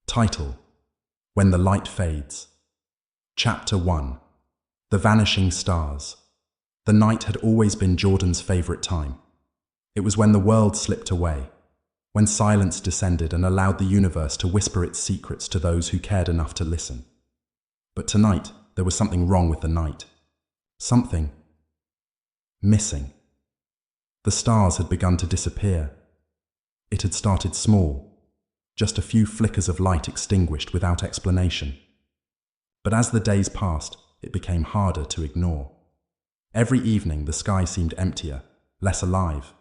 Title: When the Light Fades. Chapter 1. The Vanishing Stars. The night had always been Jordan's favorite time. It was when the world slipped away, when silence descended and allowed the universe to whisper its secrets to those who cared enough to listen. But tonight, there was something wrong with the night. Something missing. The stars had begun to disappear. It had started small, just a few flickers of light extinguished without explanation. But as the days passed, it became harder to ignore. Every evening the sky seemed emptier, less alive.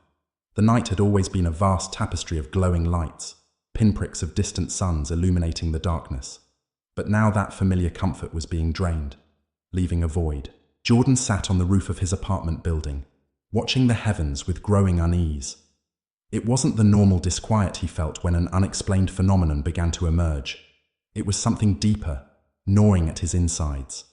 The night had always been a vast tapestry of glowing lights, pinpricks of distant suns illuminating the darkness. But now that familiar comfort was being drained, leaving a void. Jordan sat on the roof of his apartment building, watching the heavens with growing unease. It wasn't the normal disquiet he felt when an unexplained phenomenon began to emerge. It was something deeper, gnawing at his insides.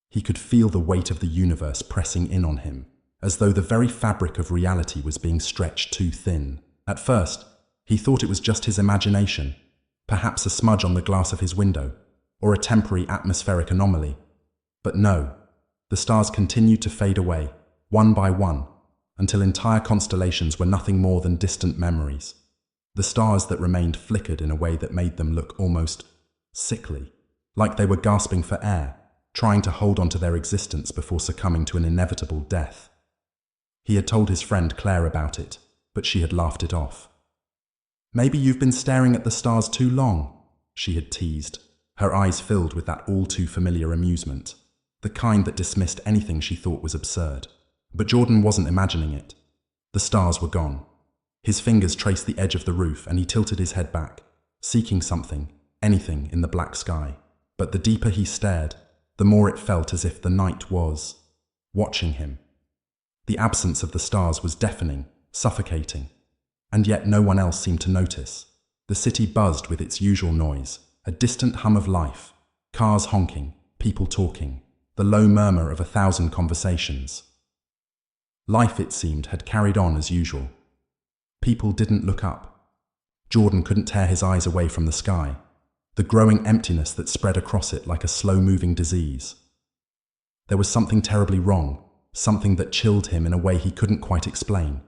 He could feel the weight of the universe pressing in on him, as though the very fabric of reality was being stretched too thin. At first, he thought it was just his imagination, perhaps a smudge on the glass of his window, or a temporary atmospheric anomaly. But no, the stars continued to fade away, one by one, until entire constellations were nothing more than distant memories. The stars that remained flickered in a way that made them look almost sickly, like they were gasping for air, trying to hold on to their existence before succumbing to an inevitable death. He had told his friend Claire about it, but she had laughed it off. "Maybe you've been staring at the stars too long," she had teased, her eyes filled with that all-too-familiar amusement, the kind that dismissed anything she thought was absurd. But Jordan wasn't imagining it. The stars were gone. His fingers traced the edge of the roof and he tilted his head back, seeking something, anything in the black sky. But the deeper he stared, the more it felt as if the night was watching him. The absence of the stars was deafening, suffocating, and yet no one else seemed to notice. The city buzzed with its usual noise, a distant hum of life, cars honking, people talking, the low murmur of 1,000 conversations. Life, it seemed, had carried on as usual. People didn't look up. Jordan couldn't tear his eyes away from the sky, the growing emptiness that spread across it like a slow-moving disease. There was something terribly wrong, something that chilled him in a way he couldn't quite explain.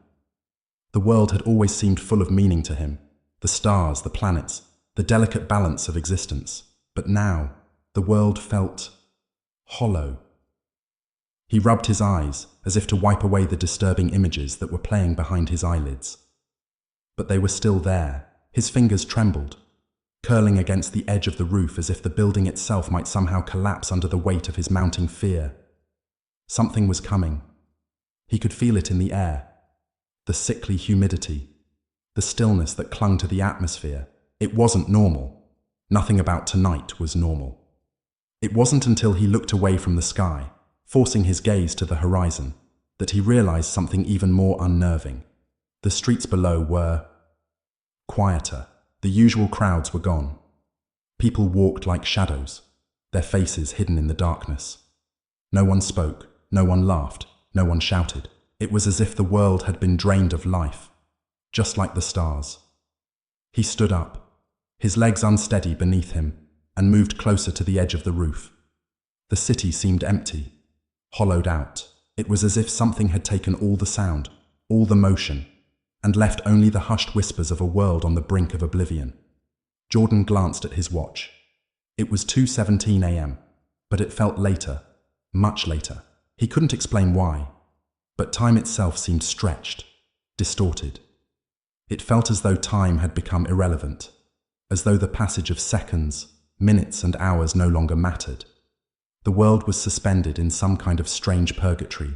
The world had always seemed full of meaning to him, the stars, the planets, the delicate balance of existence. But now, the world felt hollow. He rubbed his eyes, as if to wipe away the disturbing images that were playing behind his eyelids. But they were still there. His fingers trembled, curling against the edge of the roof as if the building itself might somehow collapse under the weight of his mounting fear. Something was coming. He could feel it in the air, the sickly humidity, the stillness that clung to the atmosphere. It wasn't normal. Nothing about tonight was normal. It wasn't until he looked away from the sky, forcing his gaze to the horizon, that he realized something even more unnerving. The streets below were quieter. The usual crowds were gone. People walked like shadows, their faces hidden in the darkness. No one spoke, no one laughed, no one shouted. It was as if the world had been drained of life, just like the stars. He stood up, his legs unsteady beneath him, and moved closer to the edge of the roof. The city seemed empty, hollowed out. It was as if something had taken all the sound, all the motion, and left only the hushed whispers of a world on the brink of oblivion. Jordan glanced at his watch. It was 2:17 a.m., but it felt later, much later. He couldn't explain why, but time itself seemed stretched, distorted. It felt as though time had become irrelevant, as though the passage of seconds, minutes, and hours no longer mattered. The world was suspended in some kind of strange purgatory,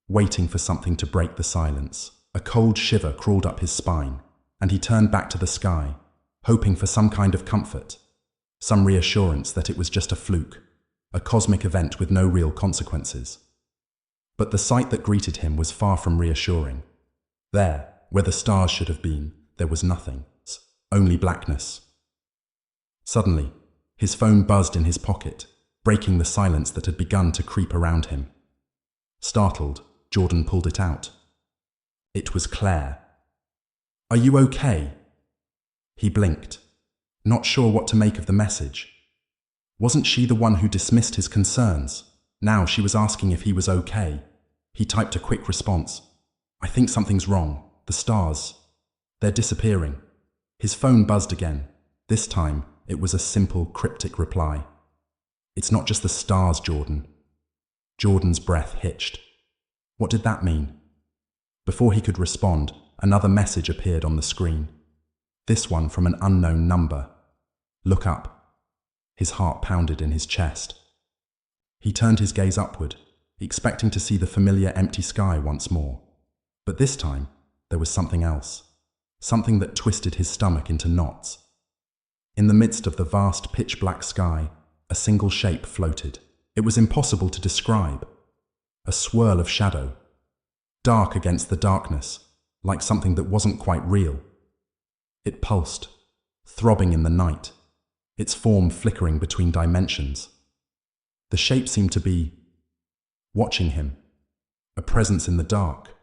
waiting for something to break the silence. A cold shiver crawled up his spine, and he turned back to the sky, hoping for some kind of comfort, some reassurance that it was just a fluke, a cosmic event with no real consequences. But the sight that greeted him was far from reassuring. There, where the stars should have been, there was nothing, only blackness. Suddenly, his phone buzzed in his pocket, breaking the silence that had begun to creep around him. Startled, Jordan pulled it out. It was Claire. "Are you okay?" He blinked. not sure what to make of the message. Wasn't she the one who dismissed his concerns? Now she was asking if he was okay. He typed a quick response. I think something's wrong. The stars. They're disappearing. His phone buzzed again. This time, it was a simple, cryptic reply. It's not just the stars, Jordan. Jordan's breath hitched. What did that mean? Before he could respond, another message appeared on the screen. This one from an unknown number. Look up. His heart pounded in his chest. He turned his gaze upward, expecting to see the familiar empty sky once more. But this time, there was something else. Something that twisted his stomach into knots. In the midst of the vast pitch-black sky, a single shape floated. It was impossible to describe. A swirl of shadow. Dark against the darkness, like something that wasn't quite real. It pulsed, throbbing in the night, its form flickering between dimensions. The shape seemed to be watching him, a presence in the dark,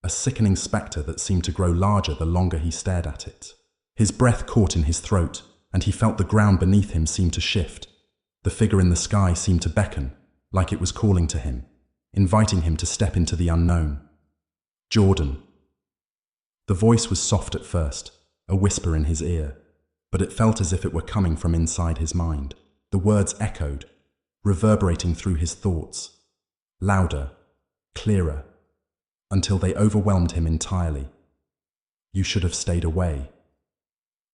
a sickening spectre that seemed to grow larger the longer he stared at it. His breath caught in his throat, and he felt the ground beneath him seem to shift. The figure in the sky seemed to beckon, like it was calling to him, inviting him to step into the unknown. Jordan. The voice was soft at first, a whisper in his ear, but it felt as if it were coming from inside his mind. The words echoed, reverberating through his thoughts, louder, clearer, until they overwhelmed him entirely. You should have stayed away.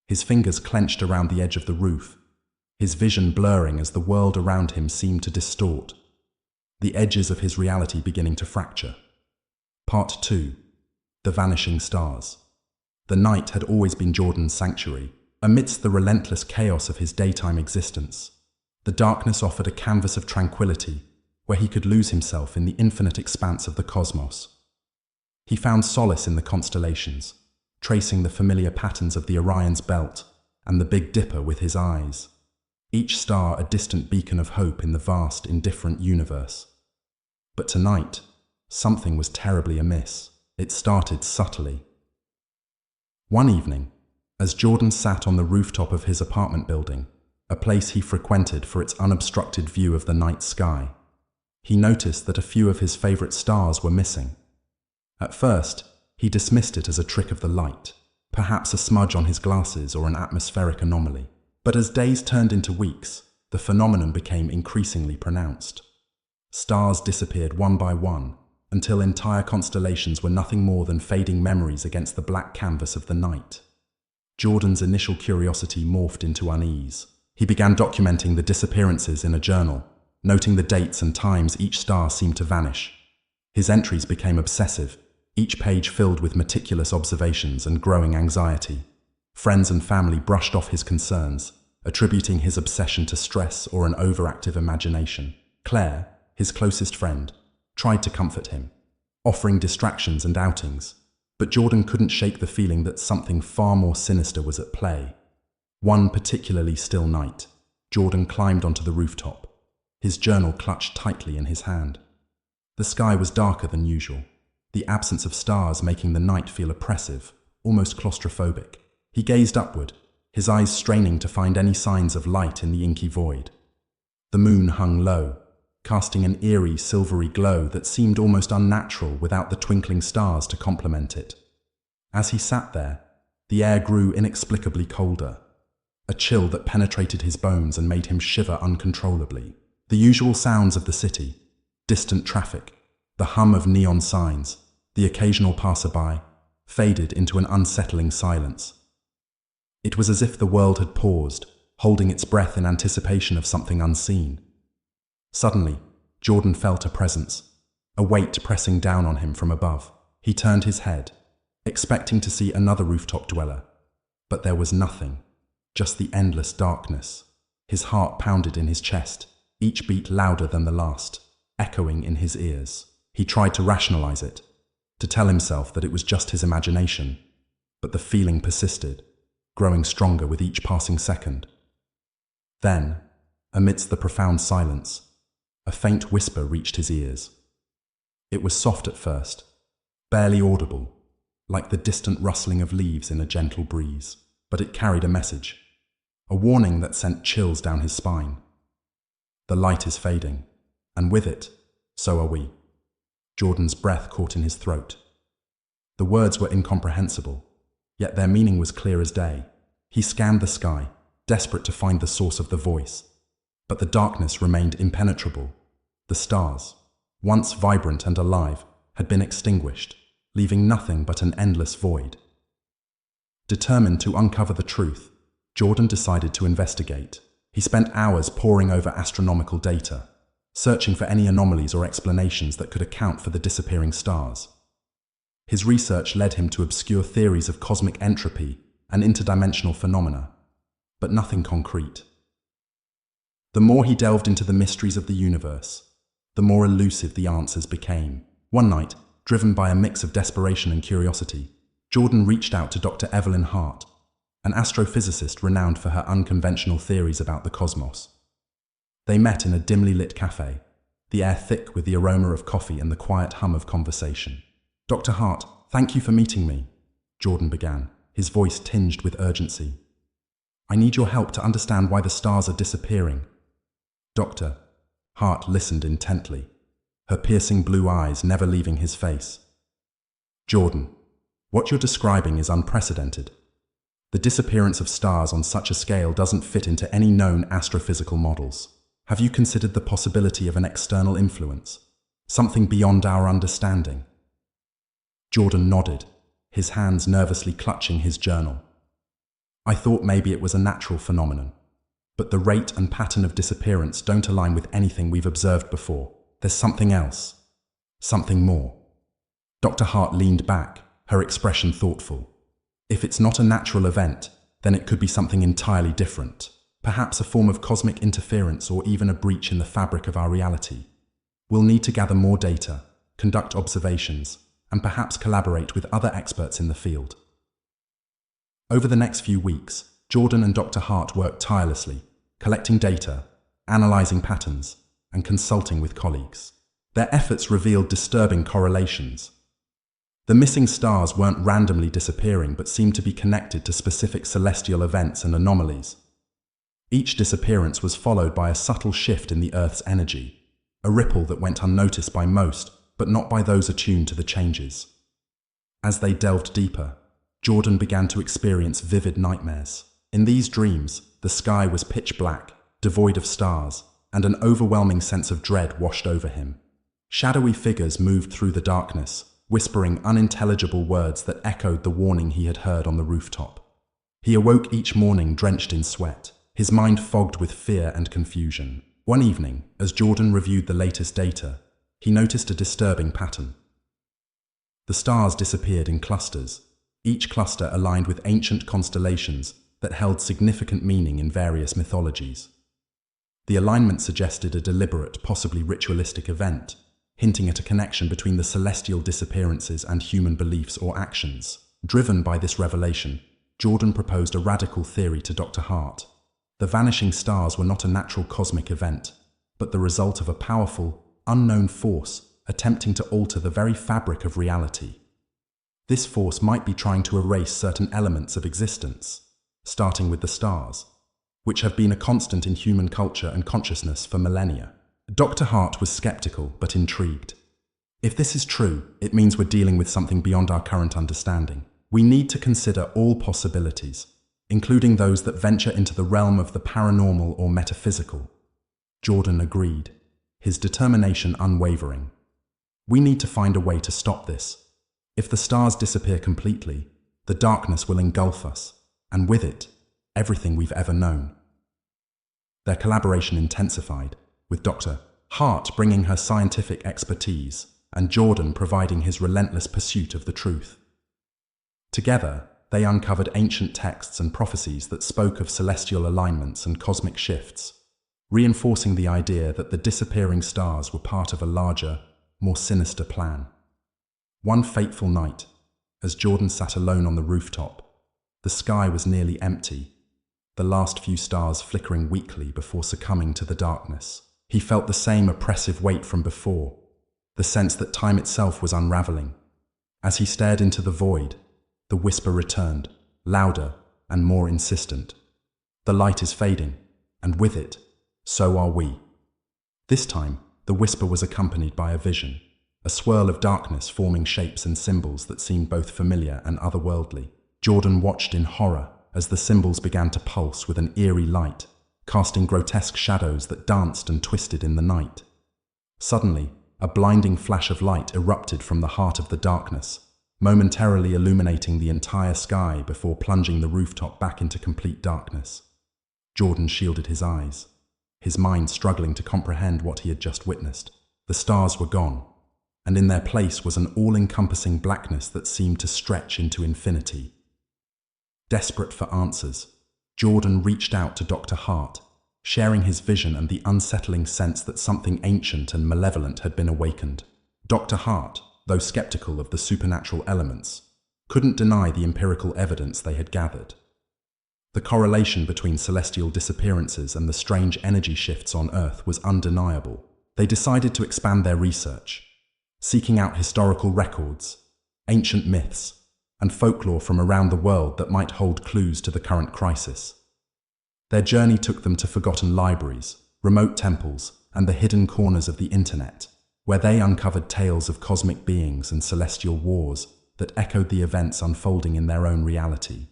His fingers clenched around the edge of the roof, his vision blurring as the world around him seemed to distort, the edges of his reality beginning to fracture. Part 2. The Vanishing Stars. The night had always been Jordan's sanctuary. Amidst the relentless chaos of his daytime existence, the darkness offered a canvas of tranquility where he could lose himself in the infinite expanse of the cosmos. He found solace in the constellations, tracing the familiar patterns of the Orion's belt and the Big Dipper with his eyes, each star a distant beacon of hope in the vast, indifferent universe. But tonight, something was terribly amiss. It started subtly. One evening, as Jordan sat on the rooftop of his apartment building, a place he frequented for its unobstructed view of the night sky, he noticed that a few of his favorite stars were missing. At first, he dismissed it as a trick of the light, perhaps a smudge on his glasses or an atmospheric anomaly. But as days turned into weeks, the phenomenon became increasingly pronounced. Stars disappeared one by one, until entire constellations were nothing more than fading memories against the black canvas of the night. Jordan's initial curiosity morphed into unease. He began documenting the disappearances in a journal, noting the dates and times each star seemed to vanish. His entries became obsessive, each page filled with meticulous observations and growing anxiety. Friends and family brushed off his concerns, attributing his obsession to stress or an overactive imagination. Claire, his closest friend, tried to comfort him, offering distractions and outings, but Jordan couldn't shake the feeling that something far more sinister was at play. One particularly still night, Jordan climbed onto the rooftop, his journal clutched tightly in his hand. The sky was darker than usual, the absence of stars making the night feel oppressive, almost claustrophobic. He gazed upward, his eyes straining to find any signs of light in the inky void. The moon hung low, casting an eerie, silvery glow that seemed almost unnatural without the twinkling stars to complement it. As he sat there, the air grew inexplicably colder, a chill that penetrated his bones and made him shiver uncontrollably. The usual sounds of the city, distant traffic, the hum of neon signs, the occasional passerby, faded into an unsettling silence. It was as if the world had paused, holding its breath in anticipation of something unseen. Suddenly, Jordan felt a presence, a weight pressing down on him from above. He turned his head, expecting to see another rooftop dweller. But there was nothing, just the endless darkness. His heart pounded in his chest, each beat louder than the last, echoing in his ears. He tried to rationalize it, to tell himself that it was just his imagination, but the feeling persisted, growing stronger with each passing second. Then, amidst the profound silence, a faint whisper reached his ears. It was soft at first, barely audible, like the distant rustling of leaves in a gentle breeze, but it carried a message. a warning that sent chills down his spine. The light is fading, and with it, so are we. Jordan's breath caught in his throat. The words were incomprehensible, yet their meaning was clear as day. He scanned the sky, desperate to find the source of the voice. But the darkness remained impenetrable. The stars, once vibrant and alive, had been extinguished, leaving nothing but an endless void. Determined to uncover the truth, Jordan decided to investigate. He spent hours poring over astronomical data, searching for any anomalies or explanations that could account for the disappearing stars. His research led him to obscure theories of cosmic entropy and interdimensional phenomena, but nothing concrete. The more he delved into the mysteries of the universe, the more elusive the answers became. One night, driven by a mix of desperation and curiosity, Jordan reached out to Dr. Evelyn Hart, an astrophysicist renowned for her unconventional theories about the cosmos. They met in a dimly lit cafe, the air thick with the aroma of coffee and the quiet hum of conversation. "Dr. Hart, thank you for meeting me," Jordan began, his voice tinged with urgency. "I need your help to understand why the stars are disappearing." Dr. Hart listened intently, her piercing blue eyes never leaving his face. "Jordan, what you're describing is unprecedented. The disappearance of stars on such a scale doesn't fit into any known astrophysical models. Have you considered the possibility of an external influence, something beyond our understanding?" Jordan nodded, his hands nervously clutching his journal. "I thought maybe it was a natural phenomenon, but the rate and pattern of disappearance don't align with anything we've observed before. There's something else, something more." Dr. Hart leaned back, her expression thoughtful. "If it's not a natural event, then it could be something entirely different. Perhaps a form of cosmic interference or even a breach in the fabric of our reality. We'll need to gather more data, conduct observations, and perhaps collaborate with other experts in the field." Over the next few weeks, Jordan and Dr. Hart worked tirelessly, collecting data, analyzing patterns, and consulting with colleagues. Their efforts revealed disturbing correlations. The missing stars weren't randomly disappearing but seemed to be connected to specific celestial events and anomalies. Each disappearance was followed by a subtle shift in the Earth's energy, a ripple that went unnoticed by most, but not by those attuned to the changes. As they delved deeper, Jordan began to experience vivid nightmares. In these dreams, the sky was pitch black, devoid of stars, and an overwhelming sense of dread washed over him. Shadowy figures moved through the darkness, whispering unintelligible words that echoed the warning he had heard on the rooftop. He awoke each morning drenched in sweat, his mind fogged with fear and confusion. One evening, as Jordan reviewed the latest data, he noticed a disturbing pattern. The stars disappeared in clusters, each cluster aligned with ancient constellations that held significant meaning in various mythologies. The alignment suggested a deliberate, possibly ritualistic event, hinting at a connection between the celestial disappearances and human beliefs or actions. Driven by this revelation, Jordan proposed a radical theory to Dr. Hart. The vanishing stars were not a natural cosmic event, but the result of a powerful, unknown force attempting to alter the very fabric of reality. This force might be trying to erase certain elements of existence, starting with the stars, which have been a constant in human culture and consciousness for millennia. Dr. Hart was skeptical but intrigued. If this is true, it means we're dealing with something beyond our current understanding. We need to consider all possibilities, including those that venture into the realm of the paranormal or metaphysical. Jordan agreed, his determination unwavering. "We need to find a way to stop this. If the stars disappear completely, the darkness will engulf us, and with it, everything we've ever known." Their collaboration intensified, with Dr. Hart bringing her scientific expertise and Jordan providing his relentless pursuit of the truth. Together, they uncovered ancient texts and prophecies that spoke of celestial alignments and cosmic shifts, reinforcing the idea that the disappearing stars were part of a larger, more sinister plan. One fateful night, as Jordan sat alone on the rooftop, the sky was nearly empty, the last few stars flickering weakly before succumbing to the darkness. He felt the same oppressive weight from before, the sense that time itself was unraveling. As he stared into the void, the whisper returned, louder and more insistent. The light is fading, and with it, so are we. This time, the whisper was accompanied by a vision, a swirl of darkness forming shapes and symbols that seemed both familiar and otherworldly. Jordan watched in horror as the symbols began to pulse with an eerie light, casting grotesque shadows that danced and twisted in the night. Suddenly, a blinding flash of light erupted from the heart of the darkness, momentarily illuminating the entire sky before plunging the rooftop back into complete darkness. Jordan shielded his eyes, his mind struggling to comprehend what he had just witnessed. The stars were gone, and in their place was an all-encompassing blackness that seemed to stretch into infinity. Desperate for answers, Jordan reached out to Dr. Hart, sharing his vision and the unsettling sense that something ancient and malevolent had been awakened. Dr. Hart, though skeptical of the supernatural elements, couldn't deny the empirical evidence they had gathered. The correlation between celestial disappearances and the strange energy shifts on Earth was undeniable. They decided to expand their research, seeking out historical records, ancient myths, and folklore from around the world that might hold clues to the current crisis. Their journey took them to forgotten libraries, remote temples, and the hidden corners of the internet, where they uncovered tales of cosmic beings and celestial wars that echoed the events unfolding in their own reality.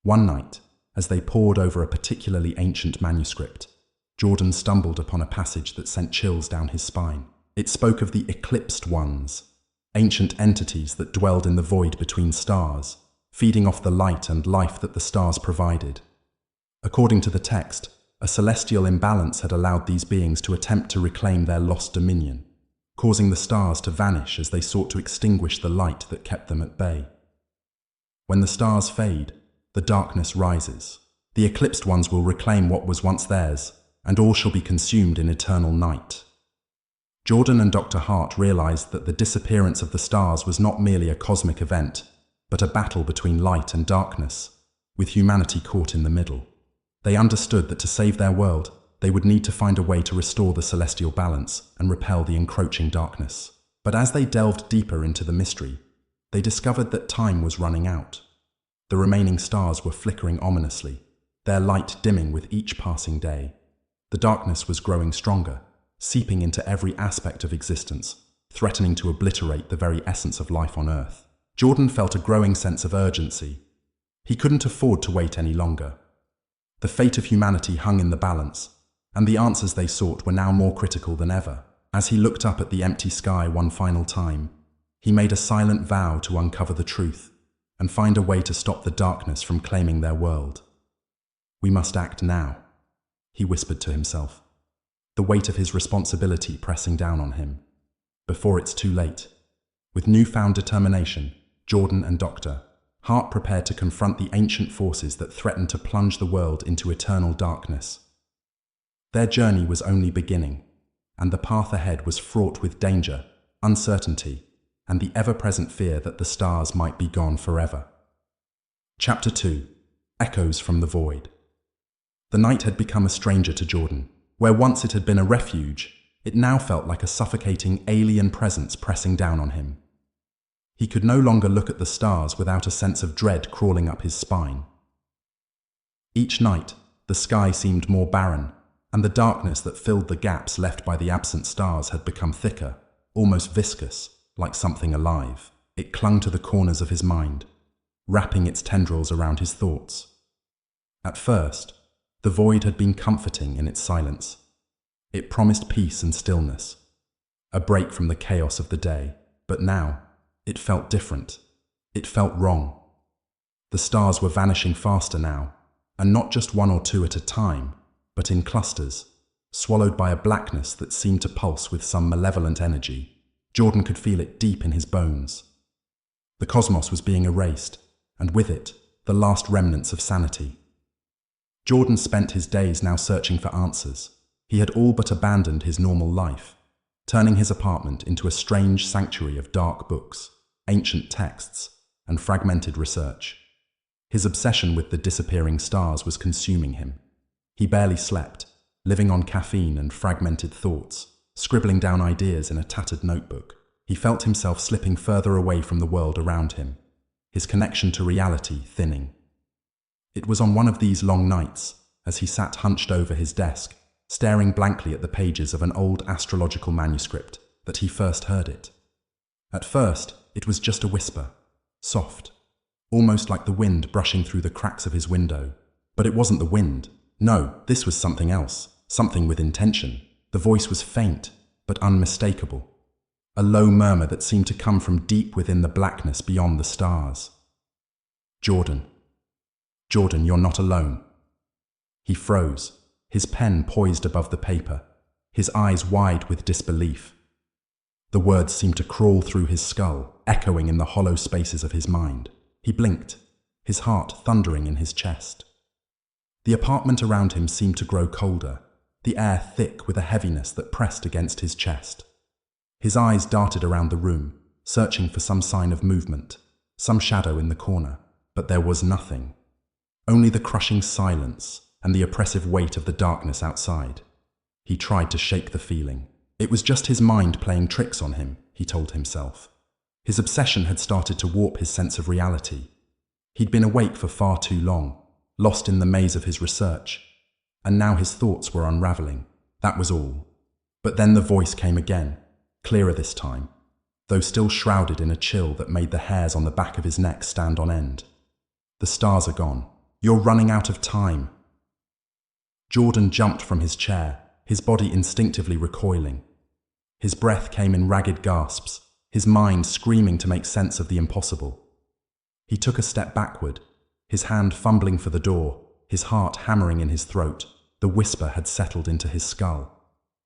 One night, as they pored over a particularly ancient manuscript, Jordan stumbled upon a passage that sent chills down his spine. It spoke of the Eclipsed Ones, ancient entities that dwelled in the void between stars, feeding off the light and life that the stars provided. According to the text, a celestial imbalance had allowed these beings to attempt to reclaim their lost dominion, causing the stars to vanish as they sought to extinguish the light that kept them at bay. When the stars fade, the darkness rises. The Eclipsed Ones will reclaim what was once theirs, and all shall be consumed in eternal night. Jordan and Dr. Hart realized that the disappearance of the stars was not merely a cosmic event, but a battle between light and darkness, with humanity caught in the middle. They understood that to save their world, they would need to find a way to restore the celestial balance and repel the encroaching darkness. But as they delved deeper into the mystery, they discovered that time was running out. The remaining stars were flickering ominously, their light dimming with each passing day. The darkness was growing stronger, seeping into every aspect of existence, threatening to obliterate the very essence of life on Earth. Jordan felt a growing sense of urgency. He couldn't afford to wait any longer. The fate of humanity hung in the balance, and the answers they sought were now more critical than ever. As he looked up at the empty sky one final time, he made a silent vow to uncover the truth and find a way to stop the darkness from claiming their world. "We must act now," he whispered to himself, the weight of his responsibility pressing down on him. Before it's too late. With newfound determination, Jordan and Dr. Hart prepared to confront the ancient forces that threatened to plunge the world into eternal darkness. Their journey was only beginning, and the path ahead was fraught with danger, uncertainty, and the ever-present fear that the stars might be gone forever. Chapter 2: Echoes from the Void. The night had become a stranger to Jordan. Where once it had been a refuge, it now felt like a suffocating alien presence pressing down on him. He could no longer look at the stars without a sense of dread crawling up his spine. Each night, the sky seemed more barren, and the darkness that filled the gaps left by the absent stars had become thicker, almost viscous, like something alive. It clung to the corners of his mind, wrapping its tendrils around his thoughts. At first, the void had been comforting in its silence. It promised peace and stillness, a break from the chaos of the day. But now, it felt different. It felt wrong. The stars were vanishing faster now, and not just one or two at a time, but in clusters, swallowed by a blackness that seemed to pulse with some malevolent energy. Jordan could feel it deep in his bones. The cosmos was being erased, and with it, the last remnants of sanity. Jordan spent his days now searching for answers. He had all but abandoned his normal life, turning his apartment into a strange sanctuary of dark books, ancient texts, and fragmented research. His obsession with the disappearing stars was consuming him. He barely slept, living on caffeine and fragmented thoughts, scribbling down ideas in a tattered notebook. He felt himself slipping further away from the world around him, his connection to reality thinning. It was on one of these long nights, as he sat hunched over his desk, staring blankly at the pages of an old astrological manuscript that he first heard it. At first, it was just a whisper, soft, almost like the wind brushing through the cracks of his window. But it wasn't the wind. No, this was something else, something with intention. The voice was faint, but unmistakable. A low murmur that seemed to come from deep within the blackness beyond the stars. Jordan. Jordan, you're not alone. He froze, his pen poised above the paper, his eyes wide with disbelief. The words seemed to crawl through his skull, echoing in the hollow spaces of his mind. He blinked, his heart thundering in his chest. The apartment around him seemed to grow colder, the air thick with a heaviness that pressed against his chest. His eyes darted around the room, searching for some sign of movement, some shadow in the corner, but there was nothing. Only the crushing silence and the oppressive weight of the darkness outside. He tried to shake the feeling. It was just his mind playing tricks on him, he told himself. His obsession had started to warp his sense of reality. He'd been awake for far too long, lost in the maze of his research, and now his thoughts were unraveling. That was all. But then the voice came again, clearer this time, though still shrouded in a chill that made the hairs on the back of his neck stand on end. The stars are gone. You're running out of time. Jordan jumped from his chair, his body instinctively recoiling. His breath came in ragged gasps, his mind screaming to make sense of the impossible. He took a step backward, his hand fumbling for the door, his heart hammering in his throat. The whisper had settled into his skull,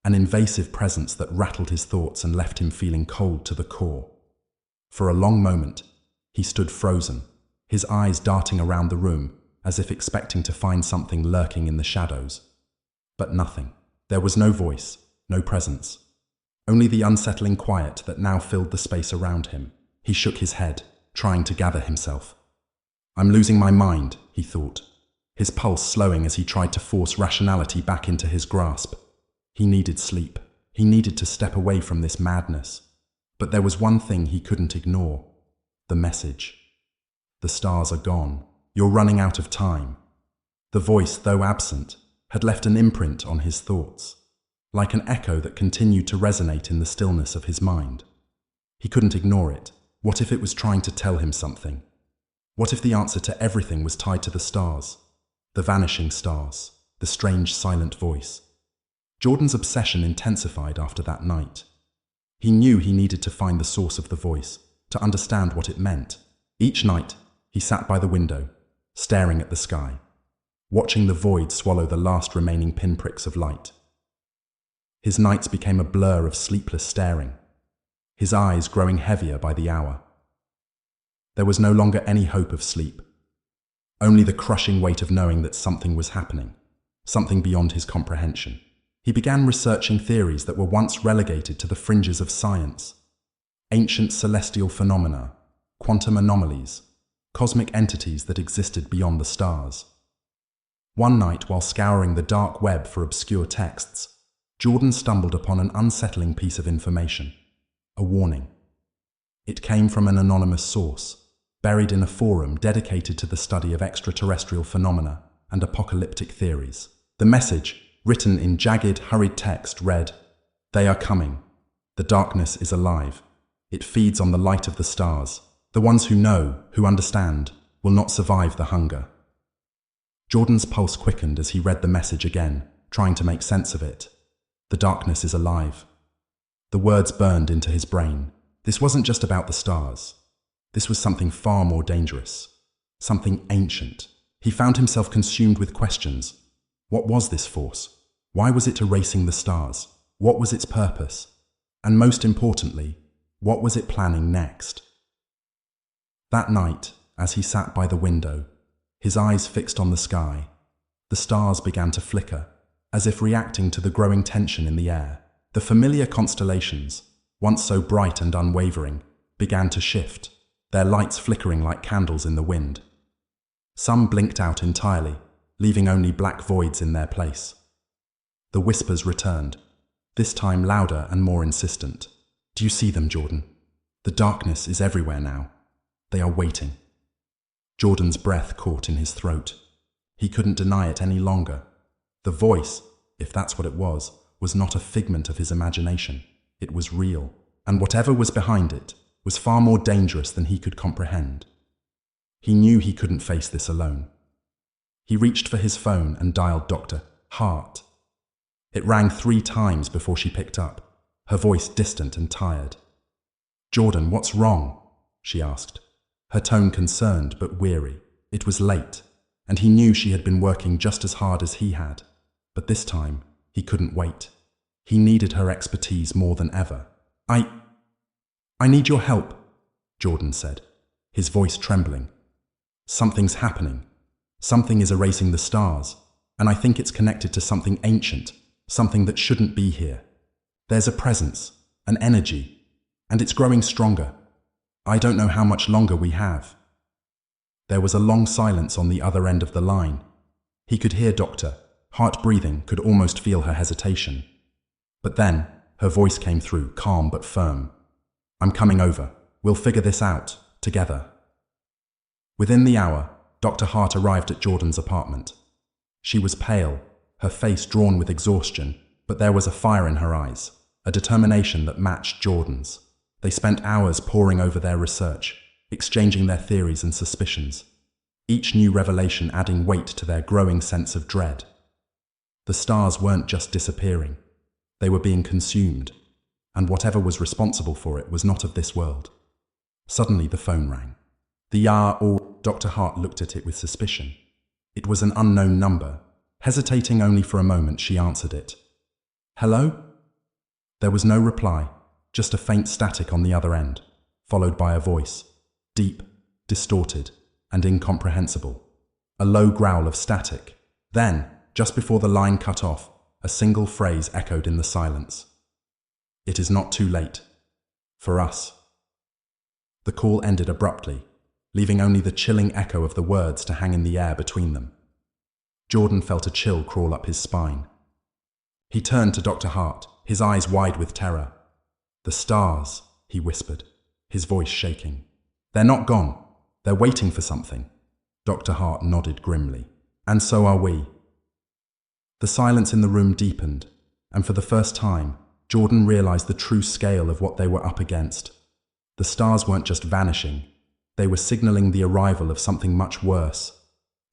an invasive presence that rattled his thoughts and left him feeling cold to the core. For a long moment, he stood frozen, his eyes darting around the room, as if expecting to find something lurking in the shadows. But nothing. There was no voice, no presence. Only the unsettling quiet that now filled the space around him. He shook his head, trying to gather himself. I'm losing my mind, he thought, his pulse slowing as he tried to force rationality back into his grasp. He needed sleep. He needed to step away from this madness. But there was one thing he couldn't ignore. The message. The stars are gone. You're running out of time. The voice, though absent, had left an imprint on his thoughts, like an echo that continued to resonate in the stillness of his mind. He couldn't ignore it. What if it was trying to tell him something? What if the answer to everything was tied to the stars? The vanishing stars, the strange silent voice. Jordan's obsession intensified after that night. He knew he needed to find the source of the voice, to understand what it meant. Each night, he sat by the window, staring at the sky, watching the void swallow the last remaining pinpricks of light. His nights became a blur of sleepless staring, his eyes growing heavier by the hour. There was no longer any hope of sleep, only the crushing weight of knowing that something was happening, something beyond his comprehension. He began researching theories that were once relegated to the fringes of science. Ancient celestial phenomena, quantum anomalies, cosmic entities that existed beyond the stars. One night, while scouring the dark web for obscure texts, Jordan stumbled upon an unsettling piece of information, a warning. It came from an anonymous source, buried in a forum dedicated to the study of extraterrestrial phenomena and apocalyptic theories. The message, written in jagged, hurried text, read, "They are coming. The darkness is alive. It feeds on the light of the stars. The ones who know, who understand, will not survive the hunger." Jordan's pulse quickened as he read the message again, trying to make sense of it. The darkness is alive. The words burned into his brain. This wasn't just about the stars. This was something far more dangerous, something ancient. He found himself consumed with questions. What was this force? Why was it erasing the stars? What was its purpose? And most importantly, what was it planning next? That night, as he sat by the window, his eyes fixed on the sky, the stars began to flicker, as if reacting to the growing tension in the air. The familiar constellations, once so bright and unwavering, began to shift, their lights flickering like candles in the wind. Some blinked out entirely, leaving only black voids in their place. The whispers returned, this time louder and more insistent. "Do you see them, Jordan? The darkness is everywhere now. They are waiting." Jordan's breath caught in his throat. He couldn't deny it any longer. The voice, if that's what it was not a figment of his imagination. It was real, and whatever was behind it was far more dangerous than he could comprehend. He knew he couldn't face this alone. He reached for his phone and dialed Dr. Hart. It rang 3 times before she picked up, her voice distant and tired. "Jordan, what's wrong?" she asked, her tone concerned but weary. It was late, and he knew she had been working just as hard as he had. But this time, he couldn't wait. He needed her expertise more than ever. I need your help," Jordan said, his voice trembling. "Something's happening. Something is erasing the stars, and I think it's connected to something ancient, something that shouldn't be here. There's a presence, an energy, and it's growing stronger. I don't know how much longer we have." There was a long silence on the other end of the line. He could hear Dr. Hart breathing, could almost feel her hesitation. But then, her voice came through, calm but firm. "I'm coming over. We'll figure this out, together." Within the hour, Dr. Hart arrived at Jordan's apartment. She was pale, her face drawn with exhaustion, but there was a fire in her eyes, a determination that matched Jordan's. They spent hours poring over their research, exchanging their theories and suspicions, each new revelation adding weight to their growing sense of dread. The stars weren't just disappearing. They were being consumed, and whatever was responsible for it was not of this world. Suddenly the phone rang. Dr. Hart looked at it with suspicion. It was an unknown number. Hesitating only for a moment, she answered it. "Hello?" There was no reply, just a faint static on the other end, followed by a voice, deep, distorted, and incomprehensible. A low growl of static. Then, just before the line cut off, a single phrase echoed in the silence. "It is not too late. For us." The call ended abruptly, leaving only the chilling echo of the words to hang in the air between them. Jordan felt a chill crawl up his spine. He turned to Dr. Hart, his eyes wide with terror. "The stars," he whispered, his voice shaking. "They're not gone. They're waiting for something." Dr. Hart nodded grimly. "And so are we." The silence in the room deepened, and for the first time, Jordan realized the true scale of what they were up against. The stars weren't just vanishing. They were signaling the arrival of something much worse,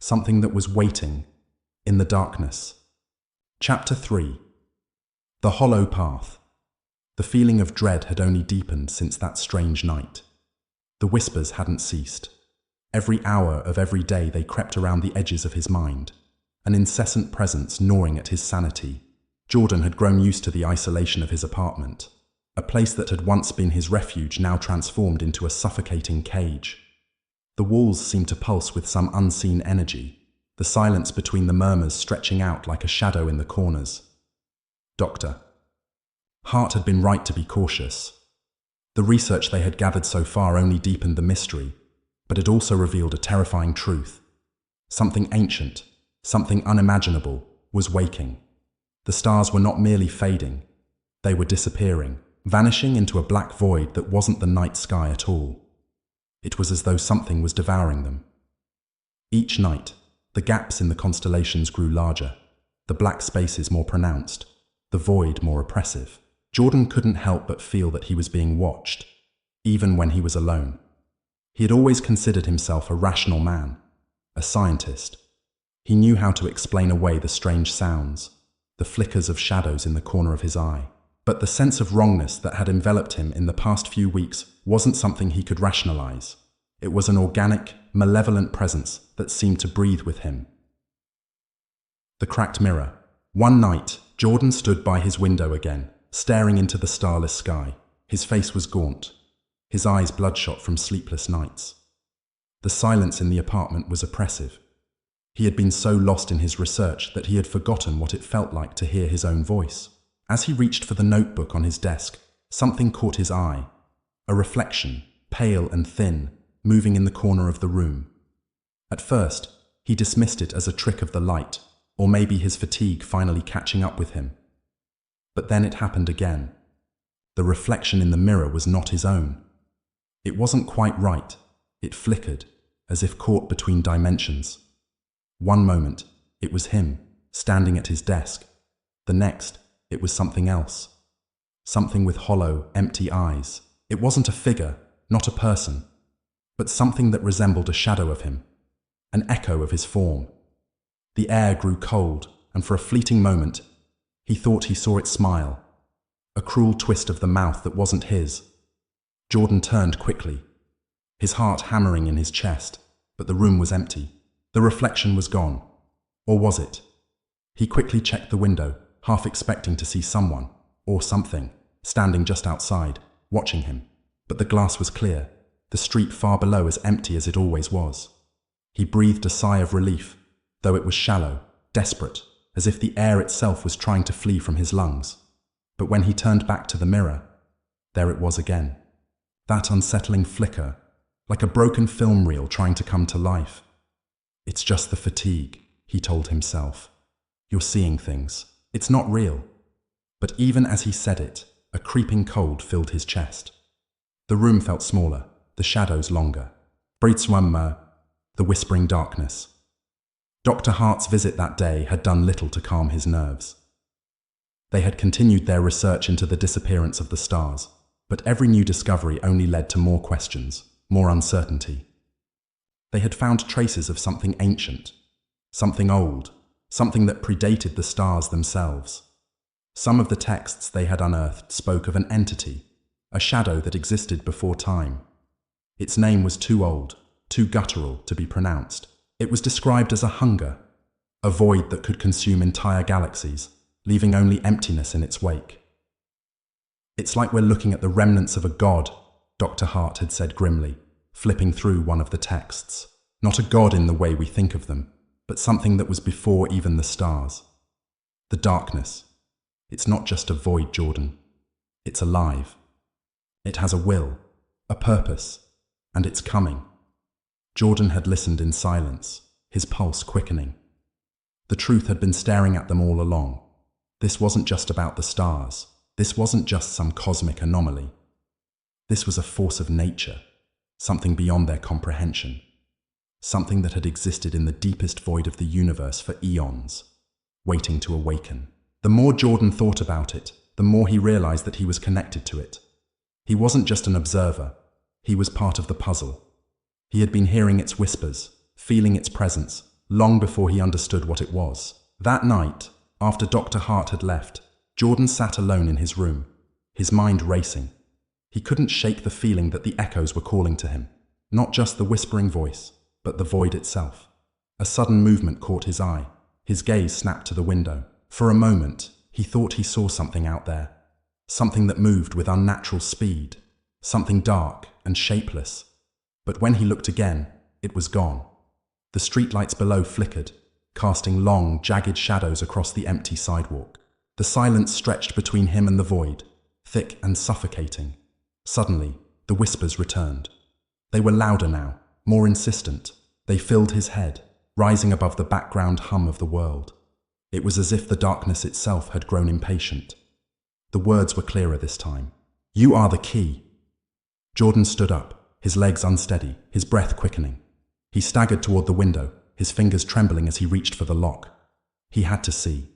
something that was waiting in the darkness. Chapter 3. The Hollow Path. The feeling of dread had only deepened since that strange night. The whispers hadn't ceased. Every hour of every day they crept around the edges of his mind, an incessant presence gnawing at his sanity. Jordan had grown used to the isolation of his apartment, a place that had once been his refuge now transformed into a suffocating cage. The walls seemed to pulse with some unseen energy, the silence between the murmurs stretching out like a shadow in the corners. Dr. Hart had been right to be cautious. The research they had gathered so far only deepened the mystery, but it also revealed a terrifying truth. Something ancient, something unimaginable, was waking. The stars were not merely fading, they were disappearing, vanishing into a black void that wasn't the night sky at all. It was as though something was devouring them. Each night, the gaps in the constellations grew larger, the black spaces more pronounced, the void more oppressive. Jordan couldn't help but feel that he was being watched, even when he was alone. He had always considered himself a rational man, a scientist. He knew how to explain away the strange sounds, the flickers of shadows in the corner of his eye. But the sense of wrongness that had enveloped him in the past few weeks wasn't something he could rationalize. It was an organic, malevolent presence that seemed to breathe with him. The cracked mirror. One night, Jordan stood by his window again, staring into the starless sky. His face was gaunt, his eyes bloodshot from sleepless nights. The silence in the apartment was oppressive. He had been so lost in his research that he had forgotten what it felt like to hear his own voice. As he reached for the notebook on his desk, something caught his eye. A reflection, pale and thin, moving in the corner of the room. At first, he dismissed it as a trick of the light, or maybe his fatigue finally catching up with him. But then it happened again. The reflection in the mirror was not his own. It wasn't quite right. It flickered, as if caught between dimensions. One moment, it was him, standing at his desk. The next, it was something else. Something with hollow, empty eyes. It wasn't a figure, not a person, but something that resembled a shadow of him, an echo of his form. The air grew cold, and for a fleeting moment, he thought he saw it smile, a cruel twist of the mouth that wasn't his. Jordan turned quickly, his heart hammering in his chest, but the room was empty. The reflection was gone. Or was it? He quickly checked the window, half expecting to see someone, or something, standing just outside, watching him. But the glass was clear, the street far below as empty as it always was. He breathed a sigh of relief, though it was shallow, desperate, as if the air itself was trying to flee from his lungs. But when he turned back to the mirror, there it was again. That unsettling flicker, like a broken film reel trying to come to life. It's just the fatigue, he told himself. You're seeing things. It's not real. But even as he said it, a creeping cold filled his chest. The room felt smaller, the shadows longer. Britswamma, the whispering darkness. Dr. Hart's visit that day had done little to calm his nerves. They had continued their research into the disappearance of the stars, but every new discovery only led to more questions, more uncertainty. They had found traces of something ancient, something old, something that predated the stars themselves. Some of the texts they had unearthed spoke of an entity, a shadow that existed before time. Its name was too old, too guttural to be pronounced. It was described as a hunger, a void that could consume entire galaxies, leaving only emptiness in its wake. It's like we're looking at the remnants of a god, Dr. Hart had said grimly, flipping through one of the texts. Not a god in the way we think of them, but something that was before even the stars. The darkness. It's not just a void, Jordan. It's alive. It has a will, a purpose, and it's coming. Jordan had listened in silence, his pulse quickening. The truth had been staring at them all along. This wasn't just about the stars. This wasn't just some cosmic anomaly. This was a force of nature, something beyond their comprehension. Something that had existed in the deepest void of the universe for eons, waiting to awaken. The more Jordan thought about it, the more he realized that he was connected to it. He wasn't just an observer, he was part of the puzzle. He had been hearing its whispers, feeling its presence, long before he understood what it was. That night, after Dr. Hart had left, Jordan sat alone in his room, his mind racing. He couldn't shake the feeling that the echoes were calling to him, not just the whispering voice, but the void itself. A sudden movement caught his eye. His gaze snapped to the window. For a moment, he thought he saw something out there. Something that moved with unnatural speed. Something dark and shapeless. But when he looked again, it was gone. The streetlights below flickered, casting long, jagged shadows across the empty sidewalk. The silence stretched between him and the void, thick and suffocating. Suddenly, the whispers returned. They were louder now, more insistent. They filled his head, rising above the background hum of the world. It was as if the darkness itself had grown impatient. The words were clearer this time. You are the key. Jordan stood up, his legs unsteady, his breath quickening. He staggered toward the window, his fingers trembling as he reached for the lock. He had to see,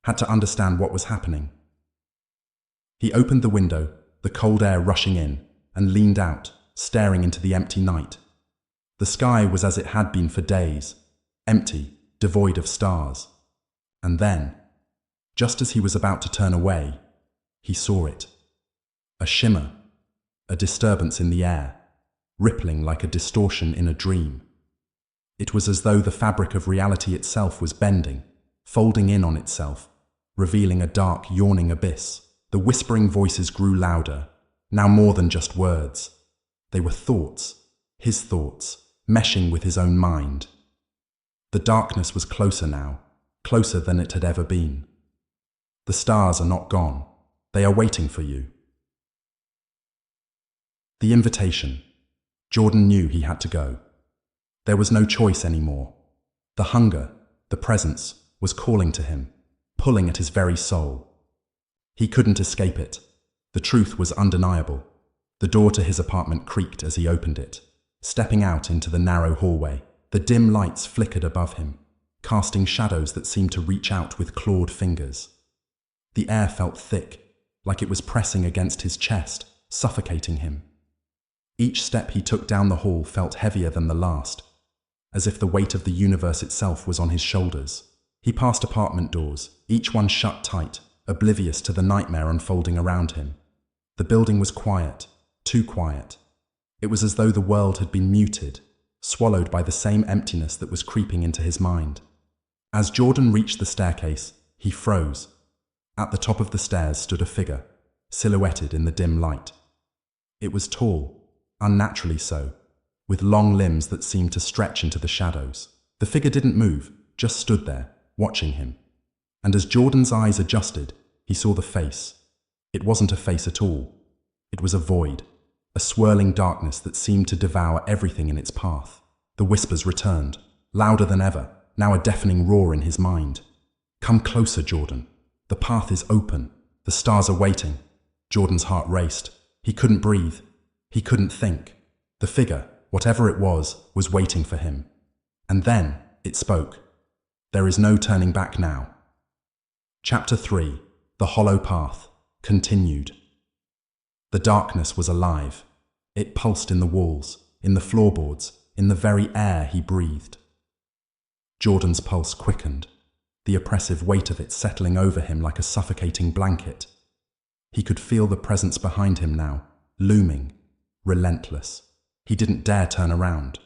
had to understand what was happening. He opened the window, the cold air rushing in, and leaned out, staring into the empty night. The sky was as it had been for days, empty, devoid of stars. And then, just as he was about to turn away, he saw it. A shimmer, a disturbance in the air, rippling like a distortion in a dream. It was as though the fabric of reality itself was bending, folding in on itself, revealing a dark, yawning abyss. The whispering voices grew louder, now more than just words. They were thoughts, his thoughts, meshing with his own mind. The darkness was closer now, closer than it had ever been. The stars are not gone. They are waiting for you. The invitation. Jordan knew he had to go. There was no choice anymore. The hunger, the presence, was calling to him, pulling at his very soul. He couldn't escape it. The truth was undeniable. The door to his apartment creaked as he opened it. Stepping out into the narrow hallway, the dim lights flickered above him. casting shadows that seemed to reach out with clawed fingers. The air felt thick, like it was pressing against his chest, suffocating him. Each step he took down the hall felt heavier than the last, as if the weight of the universe itself was on his shoulders. He passed apartment doors, each one shut tight, oblivious to the nightmare unfolding around him. The building was quiet, too quiet. It was as though the world had been muted, swallowed by the same emptiness that was creeping into his mind. As Jordan reached the staircase, he froze. At the top of the stairs stood a figure, silhouetted in the dim light. It was tall, unnaturally so, with long limbs that seemed to stretch into the shadows. The figure didn't move, just stood there, watching him. And as Jordan's eyes adjusted, he saw the face. It wasn't a face at all. It was a void, a swirling darkness that seemed to devour everything in its path. The whispers returned, louder than ever, now a deafening roar in his mind. "Come closer, Jordan. The path is open. The stars are waiting." Jordan's heart raced. He couldn't breathe. He couldn't think. The figure, whatever it was waiting for him. And then it spoke. There is no turning back now. Chapter 3. The Hollow Path. Continued. The darkness was alive. It pulsed in the walls, in the floorboards, in the very air he breathed. Jordan's pulse quickened, the oppressive weight of it settling over him like a suffocating blanket. He could feel the presence behind him now, looming, relentless. He didn't dare turn around.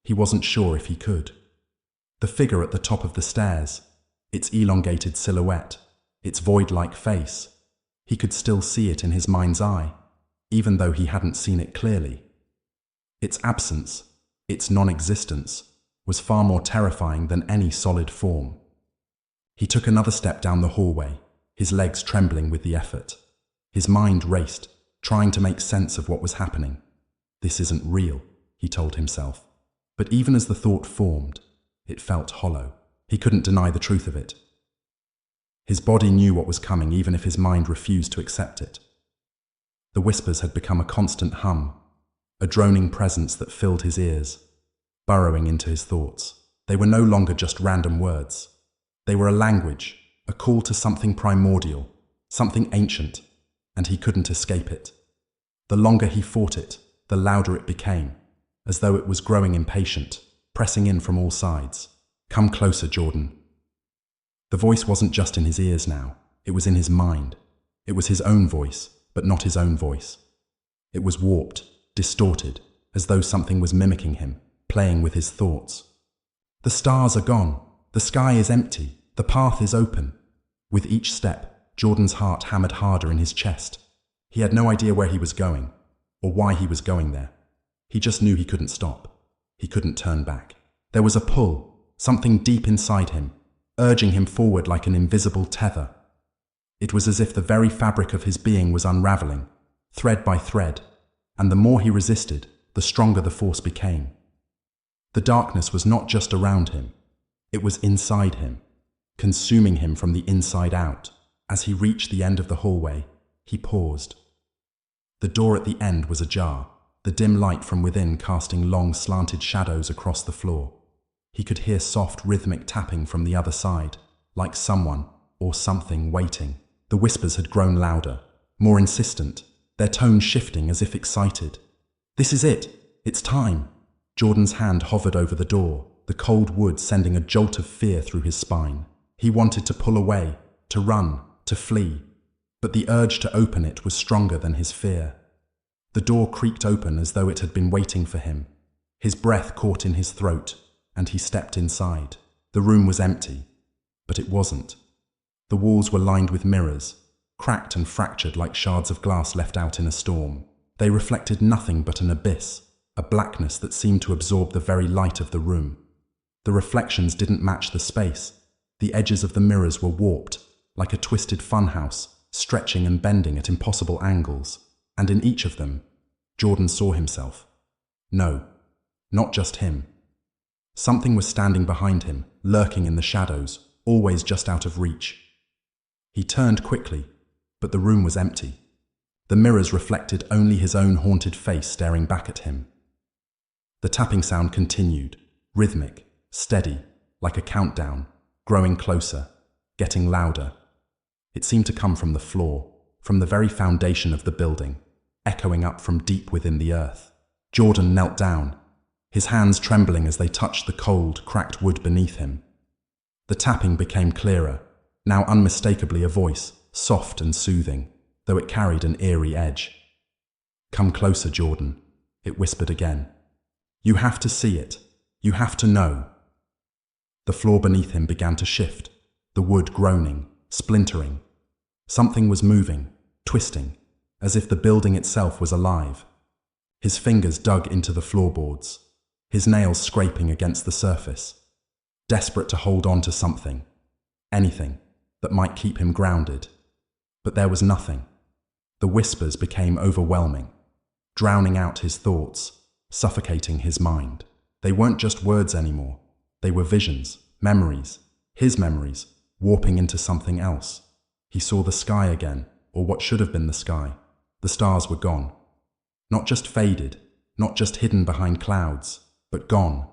He wasn't sure if he could. The figure at the top of the stairs, its elongated silhouette, its void-like face, he could still see it in his mind's eye, even though he hadn't seen it clearly. Its absence, its non-existence, was far more terrifying than any solid form. He took another step down the hallway, his legs trembling with the effort. His mind raced, trying to make sense of what was happening. This isn't real, he told himself. But even as the thought formed, it felt hollow. He couldn't deny the truth of it. His body knew what was coming even if his mind refused to accept it. The whispers had become a constant hum, a droning presence that filled his ears, burrowing into his thoughts. They were no longer just random words. They were a language, a call to something primordial, something ancient, and he couldn't escape it. The longer he fought it, the louder it became, as though it was growing impatient, pressing in from all sides. "Come closer, Jordan." The voice wasn't just in his ears now, it was in his mind. It was his own voice, but not his own voice. It was warped, distorted, as though something was mimicking him, playing with his thoughts. "The stars are gone. The sky is empty. The path is open." With each step, Jordan's heart hammered harder in his chest. He had no idea where he was going, or why he was going there. He just knew he couldn't stop. He couldn't turn back. There was a pull, something deep inside him, urging him forward like an invisible tether. It was as if the very fabric of his being was unraveling, thread by thread, and the more he resisted, the stronger the force became. The darkness was not just around him, it was inside him, consuming him from the inside out. As he reached the end of the hallway, he paused. The door at the end was ajar, the dim light from within casting long slanted shadows across the floor. He could hear soft rhythmic tapping from the other side, like someone or something waiting. The whispers had grown louder, more insistent, their tone shifting as if excited. "This is it. It's time." Jordan's hand hovered over the door, the cold wood sending a jolt of fear through his spine. He wanted to pull away, to run, to flee, but the urge to open it was stronger than his fear. The door creaked open as though it had been waiting for him. His breath caught in his throat, and he stepped inside. The room was empty, but it wasn't. The walls were lined with mirrors, cracked and fractured like shards of glass left out in a storm. They reflected nothing but an abyss, a blackness that seemed to absorb the very light of the room. The reflections didn't match the space. The edges of the mirrors were warped, like a twisted funhouse, stretching and bending at impossible angles. And in each of them, Jordan saw himself. No, not just him. Something was standing behind him, lurking in the shadows, always just out of reach. He turned quickly, but the room was empty. The mirrors reflected only his own haunted face staring back at him. The tapping sound continued, rhythmic, steady, like a countdown, growing closer, getting louder. It seemed to come from the floor, from the very foundation of the building, echoing up from deep within the earth. Jordan knelt down, his hands trembling as they touched the cold, cracked wood beneath him. The tapping became clearer, now unmistakably a voice, soft and soothing, though it carried an eerie edge. "Come closer, Jordan," it whispered again. "You have to see it. You have to know." The floor beneath him began to shift, the wood groaning, splintering. Something was moving, twisting, as if the building itself was alive. His fingers dug into the floorboards, his nails scraping against the surface, desperate to hold on to something, anything that might keep him grounded. But there was nothing. The whispers became overwhelming, drowning out his thoughts, suffocating his mind. They weren't just words anymore. They were visions, memories, his memories, warping into something else. He saw the sky again, or what should have been the sky. The stars were gone. Not just faded, not just hidden behind clouds, but gone,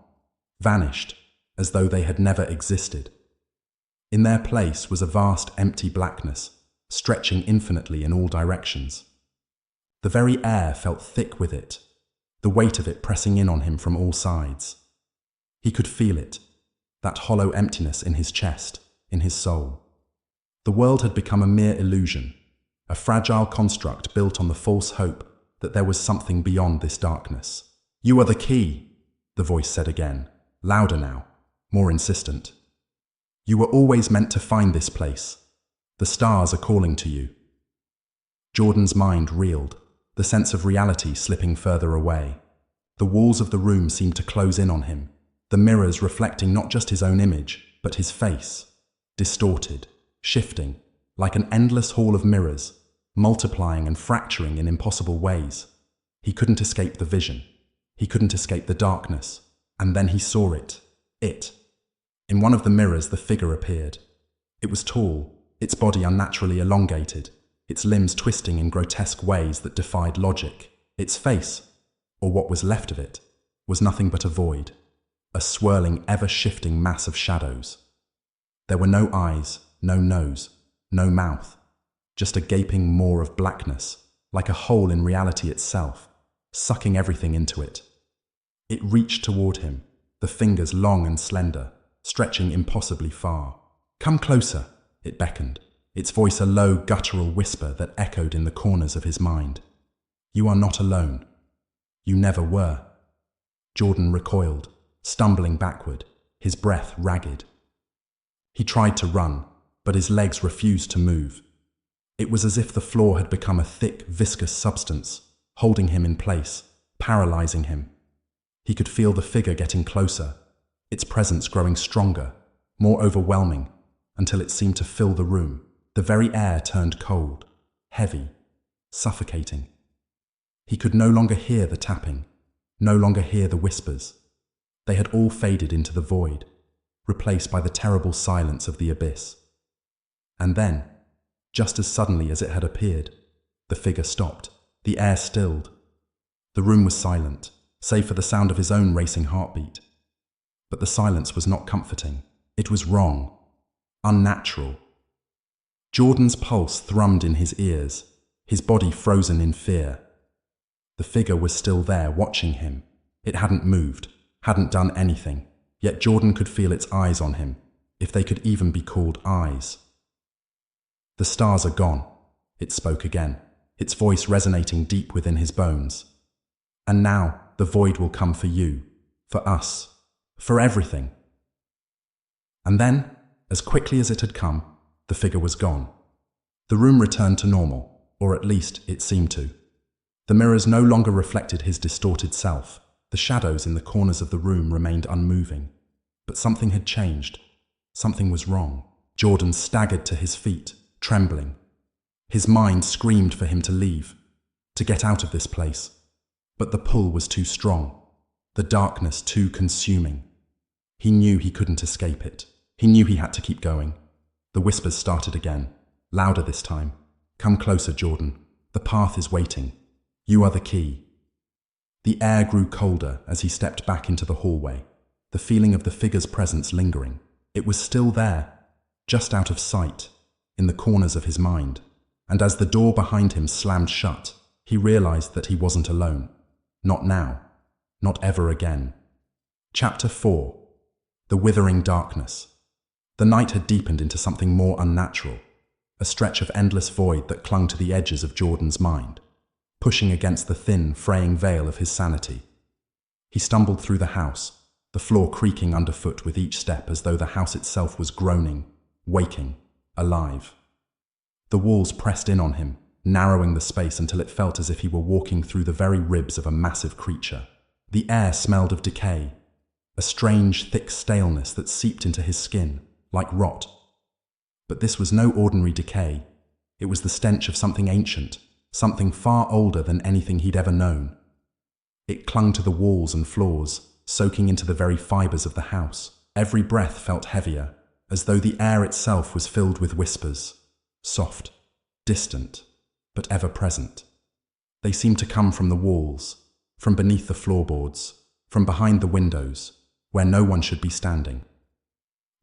vanished, as though they had never existed. In their place was a vast empty blackness, stretching infinitely in all directions. The very air felt thick with it, the weight of it pressing in on him from all sides. He could feel it, that hollow emptiness in his chest, in his soul. The world had become a mere illusion, a fragile construct built on the false hope that there was something beyond this darkness. "You are the key," the voice said again, louder now, more insistent. "You were always meant to find this place. The stars are calling to you." Jordan's mind reeled, the sense of reality slipping further away. The walls of the room seemed to close in on him, the mirrors reflecting not just his own image, but his face, distorted, shifting, like an endless hall of mirrors, multiplying and fracturing in impossible ways. He couldn't escape the vision. He couldn't escape the darkness. And then he saw it. In one of the mirrors, the figure appeared. It was tall, its body unnaturally elongated, its limbs twisting in grotesque ways that defied logic. Its face, or what was left of it, was nothing but a void, a swirling, ever-shifting mass of shadows. There were no eyes, no nose, no mouth, just a gaping maw of blackness, like a hole in reality itself, sucking everything into it. It reached toward him, the fingers long and slender, stretching impossibly far. "Come closer," it beckoned, its voice a low, guttural whisper that echoed in the corners of his mind. "You are not alone. You never were." Jordan recoiled, stumbling backward, his breath ragged. He tried to run, but his legs refused to move. It was as if the floor had become a thick, viscous substance, holding him in place, paralyzing him. He could feel the figure getting closer, its presence growing stronger, more overwhelming, until it seemed to fill the room. The very air turned cold, heavy, suffocating. He could no longer hear the tapping, no longer hear the whispers. They had all faded into the void, replaced by the terrible silence of the abyss. And then, just as suddenly as it had appeared, the figure stopped. The air stilled. The room was silent, save for the sound of his own racing heartbeat. But the silence was not comforting. It was wrong, unnatural. Jordan's pulse thrummed in his ears, his body frozen in fear. The figure was still there, watching him. It hadn't moved, hadn't done anything, yet Jordan could feel its eyes on him, if they could even be called eyes. "The stars are gone," it spoke again, its voice resonating deep within his bones. "And now the void will come for you, for us, for everything." And then, as quickly as it had come, the figure was gone. The room returned to normal, or at least it seemed to. The mirrors no longer reflected his distorted self. The shadows in the corners of the room remained unmoving. But something had changed. Something was wrong. Jordan staggered to his feet, trembling. His mind screamed for him to leave, to get out of this place. But the pull was too strong, the darkness too consuming. He knew he couldn't escape it. He knew he had to keep going. The whispers started again, louder this time. "Come closer, Jordan. The path is waiting. You are the key." The air grew colder as he stepped back into the hallway. the feeling of the figure's presence lingering. It was still there, just out of sight, in the corners of his mind. And as the door behind him slammed shut, he realized that he wasn't alone. Not now. Not ever again. Chapter 4. The Withering Darkness. The night had deepened into something more unnatural, a stretch of endless void that clung to the edges of Jordan's mind, pushing against the thin, fraying veil of his sanity. He stumbled through the house, the floor creaking underfoot with each step as though the house itself was groaning, waking, alive. The walls pressed in on him, narrowing the space until it felt as if he were walking through the very ribs of a massive creature. The air smelled of decay, a strange, thick staleness that seeped into his skin, like rot. But this was no ordinary decay. It was the stench of something ancient, something far older than anything he'd ever known. It clung to the walls and floors, soaking into the very fibers of the house. Every breath felt heavier, as though the air itself was filled with whispers, soft, distant, but ever present. They seemed to come from the walls, from beneath the floorboards, from behind the windows, where no one should be standing.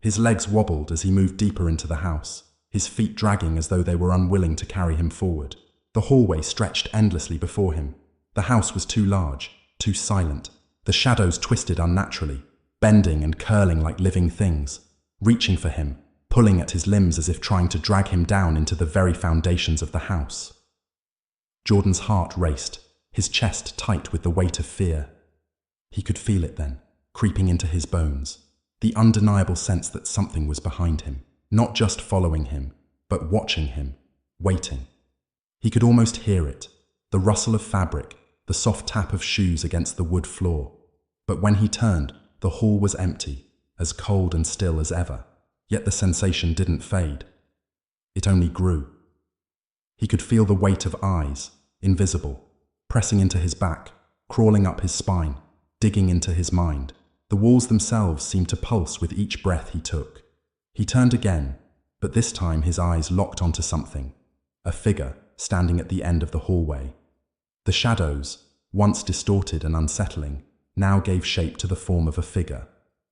His legs wobbled as he moved deeper into the house, his feet dragging as though they were unwilling to carry him forward. The hallway stretched endlessly before him. The house was too large, too silent. The shadows twisted unnaturally, bending and curling like living things, reaching for him, pulling at his limbs as if trying to drag him down into the very foundations of the house. Jordan's heart raced, his chest tight with the weight of fear. He could feel it then, creeping into his bones, the undeniable sense that something was behind him, not just following him, but watching him, waiting. He could almost hear it, the rustle of fabric, the soft tap of shoes against the wood floor. But when he turned, the hall was empty, as cold and still as ever. Yet the sensation didn't fade. It only grew. He could feel the weight of eyes, invisible, pressing into his back, crawling up his spine, digging into his mind. The walls themselves seemed to pulse with each breath he took. He turned again, but this time his eyes locked onto something, a figure standing at the end of the hallway. The shadows, once distorted and unsettling, now gave shape to the form of a figure,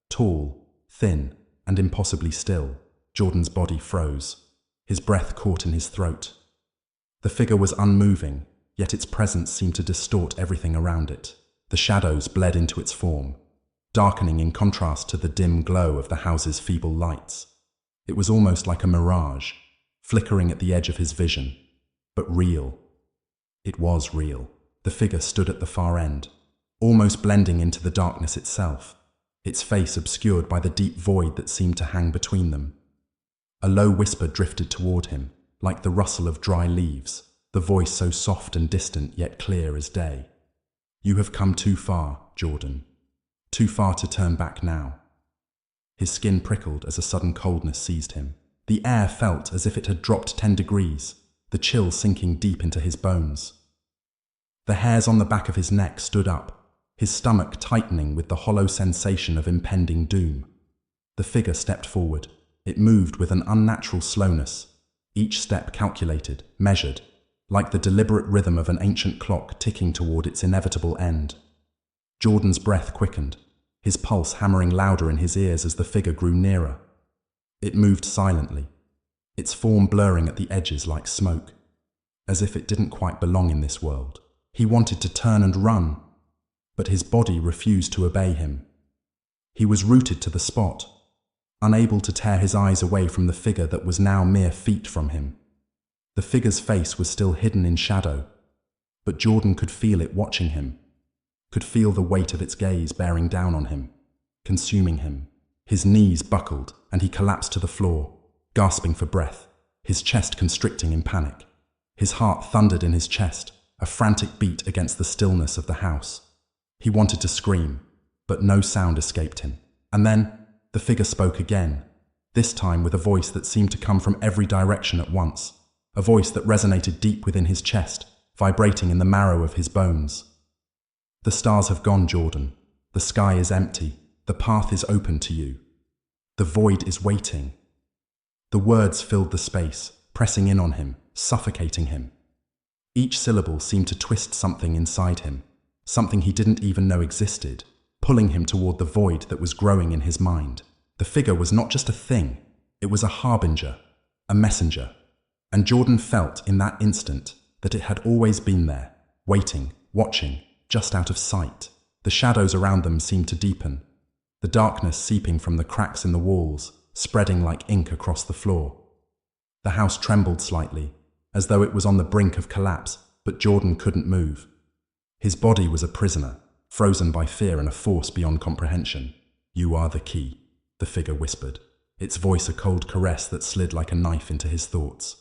tall, thin, and impossibly still. Jordan's body froze, his breath caught in his throat. The figure was unmoving, yet its presence seemed to distort everything around it. The shadows bled into its form, darkening in contrast to the dim glow of the house's feeble lights. It was almost like a mirage, flickering at the edge of his vision, but real. It was real. The figure stood at the far end, almost blending into the darkness itself, its face obscured by the deep void that seemed to hang between them. A low whisper drifted toward him, like the rustle of dry leaves, the voice so soft and distant yet clear as day. "You have come too far, Jordan. Too far to turn back now." His skin prickled as a sudden coldness seized him. The air felt as if it had dropped 10 degrees, the chill sinking deep into his bones. The hairs on the back of his neck stood up, his stomach tightening with the hollow sensation of impending doom. The figure stepped forward. It moved with an unnatural slowness, each step calculated, measured, like the deliberate rhythm of an ancient clock ticking toward its inevitable end. Jordan's breath quickened, his pulse hammering louder in his ears as the figure grew nearer. It moved silently, its form blurring at the edges like smoke, as if it didn't quite belong in this world. He wanted to turn and run, but his body refused to obey him. He was rooted to the spot, unable to tear his eyes away from the figure that was now mere feet from him. The figure's face was still hidden in shadow, but Jordan could feel it watching him, could feel the weight of its gaze bearing down on him, consuming him. His knees buckled, and he collapsed to the floor, gasping for breath, his chest constricting in panic. His heart thundered in his chest, a frantic beat against the stillness of the house. He wanted to scream, but no sound escaped him. And then, the figure spoke again, this time with a voice that seemed to come from every direction at once, a voice that resonated deep within his chest, vibrating in the marrow of his bones. "The stars have gone, Jordan. The sky is empty. The path is open to you. The void is waiting." The words filled the space, pressing in on him, suffocating him. Each syllable seemed to twist something inside him, something he didn't even know existed, pulling him toward the void that was growing in his mind. The figure was not just a thing, it was a harbinger, a messenger. And Jordan felt in that instant that it had always been there, waiting, watching, just out of sight. The shadows around them seemed to deepen, the darkness seeping from the cracks in the walls, spreading like ink across the floor. The house trembled slightly, as though it was on the brink of collapse, but Jordan couldn't move. His body was a prisoner, frozen by fear and a force beyond comprehension. "You are the key," the figure whispered, its voice a cold caress that slid like a knife into his thoughts.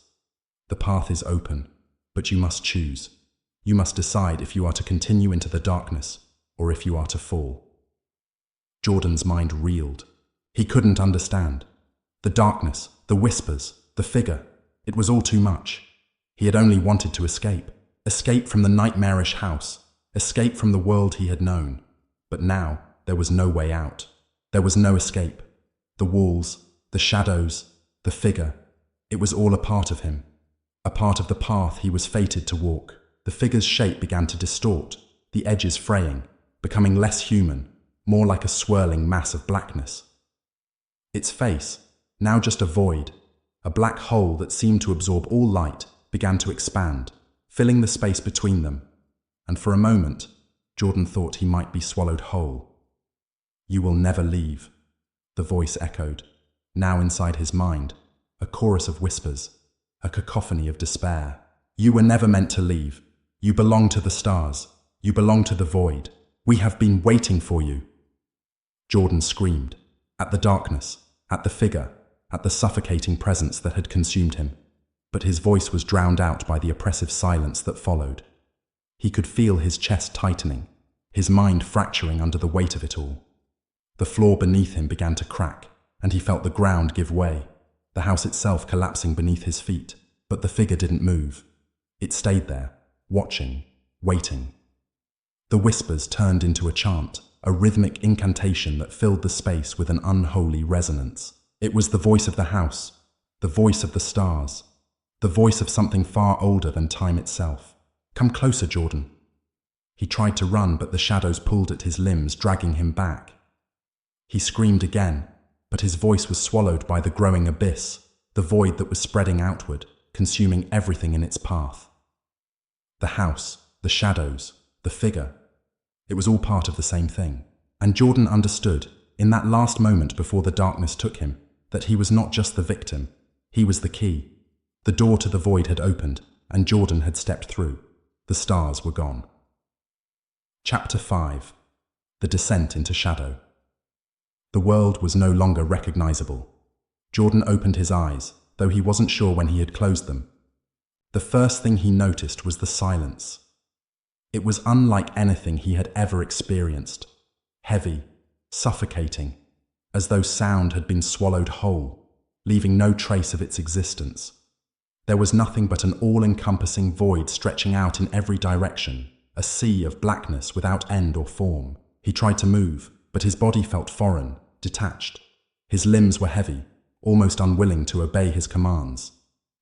"The path is open, but you must choose. You must decide if you are to continue into the darkness or if you are to fall." Jordan's mind reeled. He couldn't understand. The darkness, the whispers, the figure, it was all too much. He had only wanted to escape. Escape from the nightmarish house, escape from the world he had known. But now there was no way out. There was no escape. The walls, the shadows, the figure, it was all a part of him. A part of the path he was fated to walk. The figure's shape began to distort, the edges fraying, becoming less human, more like a swirling mass of blackness. Its face, now just a void, a black hole that seemed to absorb all light, began to expand, filling the space between them. And for a moment, Jordan thought he might be swallowed whole. "You will never leave," the voice echoed, now inside his mind, a chorus of whispers, a cacophony of despair. "You were never meant to leave. You belong to the stars. You belong to the void. We have been waiting for you." Jordan screamed, at the darkness, at the figure, at the suffocating presence that had consumed him. But his voice was drowned out by the oppressive silence that followed. He could feel his chest tightening, his mind fracturing under the weight of it all. The floor beneath him began to crack, and he felt the ground give way, the house itself collapsing beneath his feet. But the figure didn't move. It stayed there, watching, waiting. The whispers turned into a chant, a rhythmic incantation that filled the space with an unholy resonance. It was the voice of the house, the voice of the stars, the voice of something far older than time itself. "Come closer, Jordan." He tried to run, but the shadows pulled at his limbs, dragging him back. He screamed again, but his voice was swallowed by the growing abyss, the void that was spreading outward, consuming everything in its path. The house, the shadows, the figure, it was all part of the same thing. And Jordan understood, in that last moment before the darkness took him, that he was not just the victim, he was the key. The door to the void had opened, and Jordan had stepped through. The stars were gone. Chapter 5. The Descent into Shadow. The world was no longer recognizable. Jordan opened his eyes, though he wasn't sure when he had closed them. The first thing he noticed was the silence. It was unlike anything he had ever experienced. Heavy, suffocating, as though sound had been swallowed whole, leaving no trace of its existence. There was nothing but an all-encompassing void stretching out in every direction, a sea of blackness without end or form. He tried to move, but his body felt foreign, detached. His limbs were heavy, almost unwilling to obey his commands.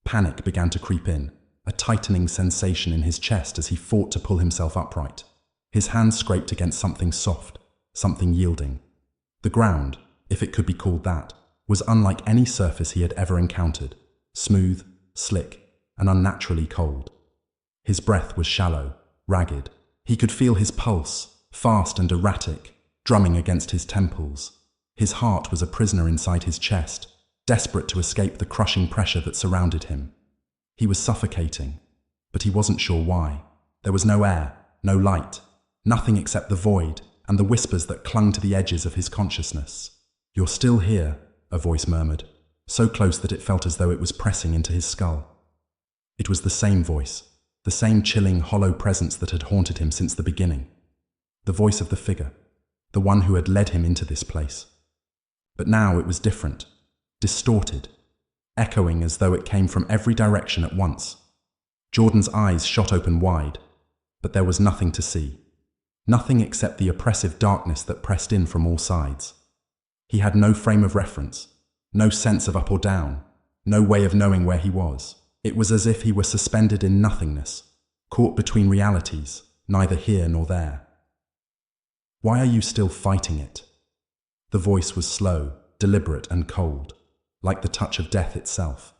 Panic began to creep in, a tightening sensation in his chest as he fought to pull himself upright. His hands scraped against something soft, something yielding. The ground, if it could be called that, was unlike any surface he had ever encountered, smooth, slick, and unnaturally cold. His breath was shallow, ragged. He could feel his pulse, fast and erratic, drumming against his temples. His heart was a prisoner inside his chest, desperate to escape the crushing pressure that surrounded him. He was suffocating, but he wasn't sure why. There was no air, no light, nothing except the void and the whispers that clung to the edges of his consciousness. "You're still here," a voice murmured, so close that it felt as though it was pressing into his skull. It was the same voice, the same chilling, hollow presence that had haunted him since the beginning. The voice of the figure, the one who had led him into this place. But now it was different, distorted, echoing as though it came from every direction at once. Jordan's eyes shot open wide, but there was nothing to see. Nothing except the oppressive darkness that pressed in from all sides. He had no frame of reference, no sense of up or down, no way of knowing where he was. It was as if he were suspended in nothingness, caught between realities, neither here nor there. Why are you still fighting it? The voice was slow, deliberate and cold, like the touch of death itself.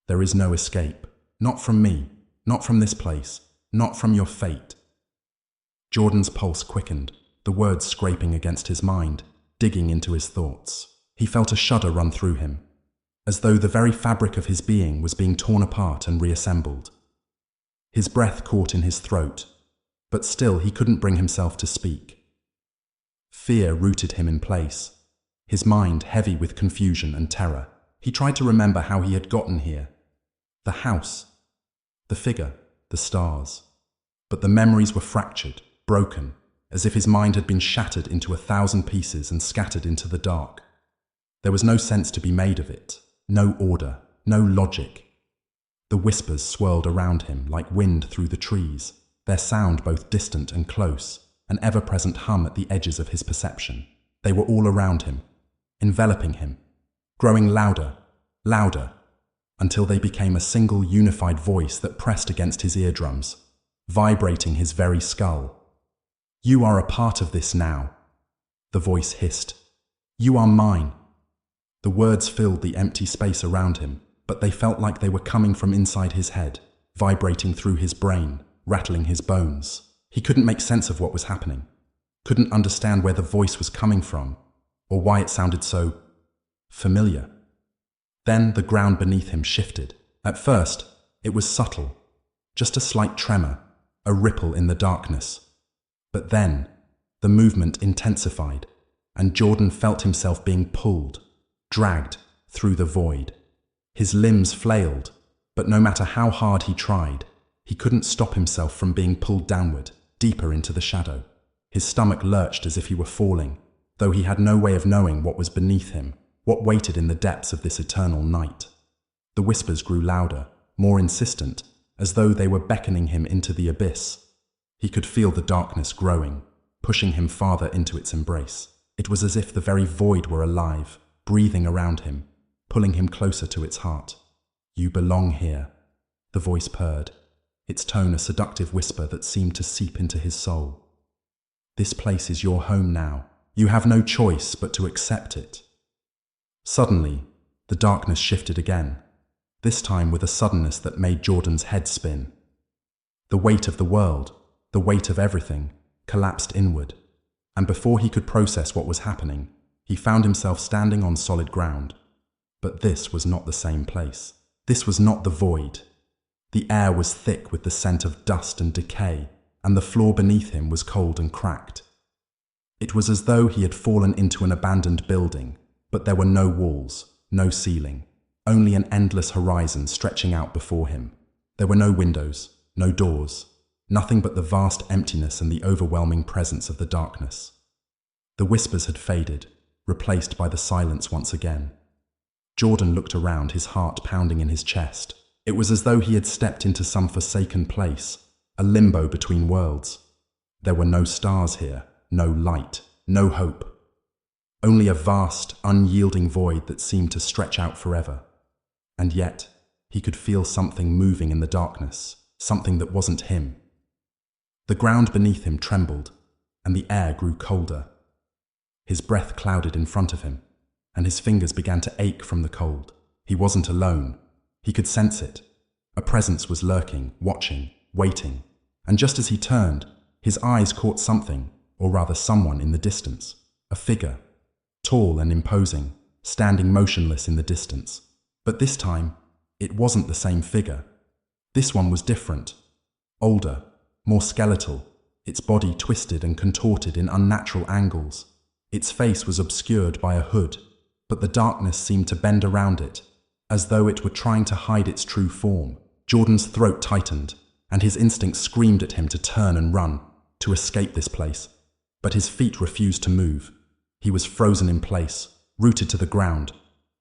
There is no escape. Not from me, not from this place, not from your fate. Jordan's pulse quickened, the words scraping against his mind, digging into his thoughts. He felt a shudder run through him, as though the very fabric of his being was being torn apart and reassembled. His breath caught in his throat, but still he couldn't bring himself to speak. Fear rooted him in place, his mind heavy with confusion and terror. He tried to remember how he had gotten here. The house, the figure, the stars. But the memories were fractured, broken, as if his mind had been shattered into 1,000 pieces and scattered into the dark. There was no sense to be made of it, no order, no logic. The whispers swirled around him like wind through the trees, their sound both distant and close, an ever-present hum at the edges of his perception. They were all around him, enveloping him, growing louder, louder, until they became a single unified voice that pressed against his eardrums, vibrating his very skull. "You are a part of this now," the voice hissed. "You are mine." The words filled the empty space around him, but they felt like they were coming from inside his head, vibrating through his brain, rattling his bones. He couldn't make sense of what was happening, couldn't understand where the voice was coming from, or why it sounded so familiar. Then the ground beneath him shifted. At first, it was subtle, just a slight tremor, a ripple in the darkness. But then, the movement intensified, and Jordan felt himself being pulled, dragged through the void. His limbs flailed, but no matter how hard he tried, he couldn't stop himself from being pulled downward, deeper into the shadow. His stomach lurched as if he were falling, though he had no way of knowing what was beneath him, what waited in the depths of this eternal night. The whispers grew louder, more insistent, as though they were beckoning him into the abyss. He could feel the darkness growing, pushing him farther into its embrace. It was as if the very void were alive, breathing around him, pulling him closer to its heart. "You belong here," the voice purred, its tone a seductive whisper that seemed to seep into his soul. "This place is your home now. You have no choice but to accept it." Suddenly, the darkness shifted again, this time with a suddenness that made Jordan's head spin. The weight of the world, the weight of everything, collapsed inward, and before he could process what was happening, he found himself standing on solid ground. But this was not the same place. This was not the void. The air was thick with the scent of dust and decay, and the floor beneath him was cold and cracked. It was as though he had fallen into an abandoned building, but there were no walls, no ceiling, only an endless horizon stretching out before him. There were no windows, no doors, nothing but the vast emptiness and the overwhelming presence of the darkness. The whispers had faded, replaced by the silence once again. Jordan looked around, his heart pounding in his chest. It was as though he had stepped into some forsaken place, a limbo between worlds. There were no stars here, no light, no hope. Only a vast, unyielding void that seemed to stretch out forever. And yet, he could feel something moving in the darkness, something that wasn't him. The ground beneath him trembled, and the air grew colder. His breath clouded in front of him, and his fingers began to ache from the cold. He wasn't alone. He could sense it. A presence was lurking, watching, waiting. And just as he turned, his eyes caught something, or rather someone in the distance. A figure, tall and imposing, standing motionless in the distance. But this time, it wasn't the same figure. This one was different. Older, more skeletal, its body twisted and contorted in unnatural angles. Its face was obscured by a hood, but the darkness seemed to bend around it, as though it were trying to hide its true form. Jordan's throat tightened, and his instinct screamed at him to turn and run, to escape this place. But his feet refused to move. He was frozen in place, rooted to the ground,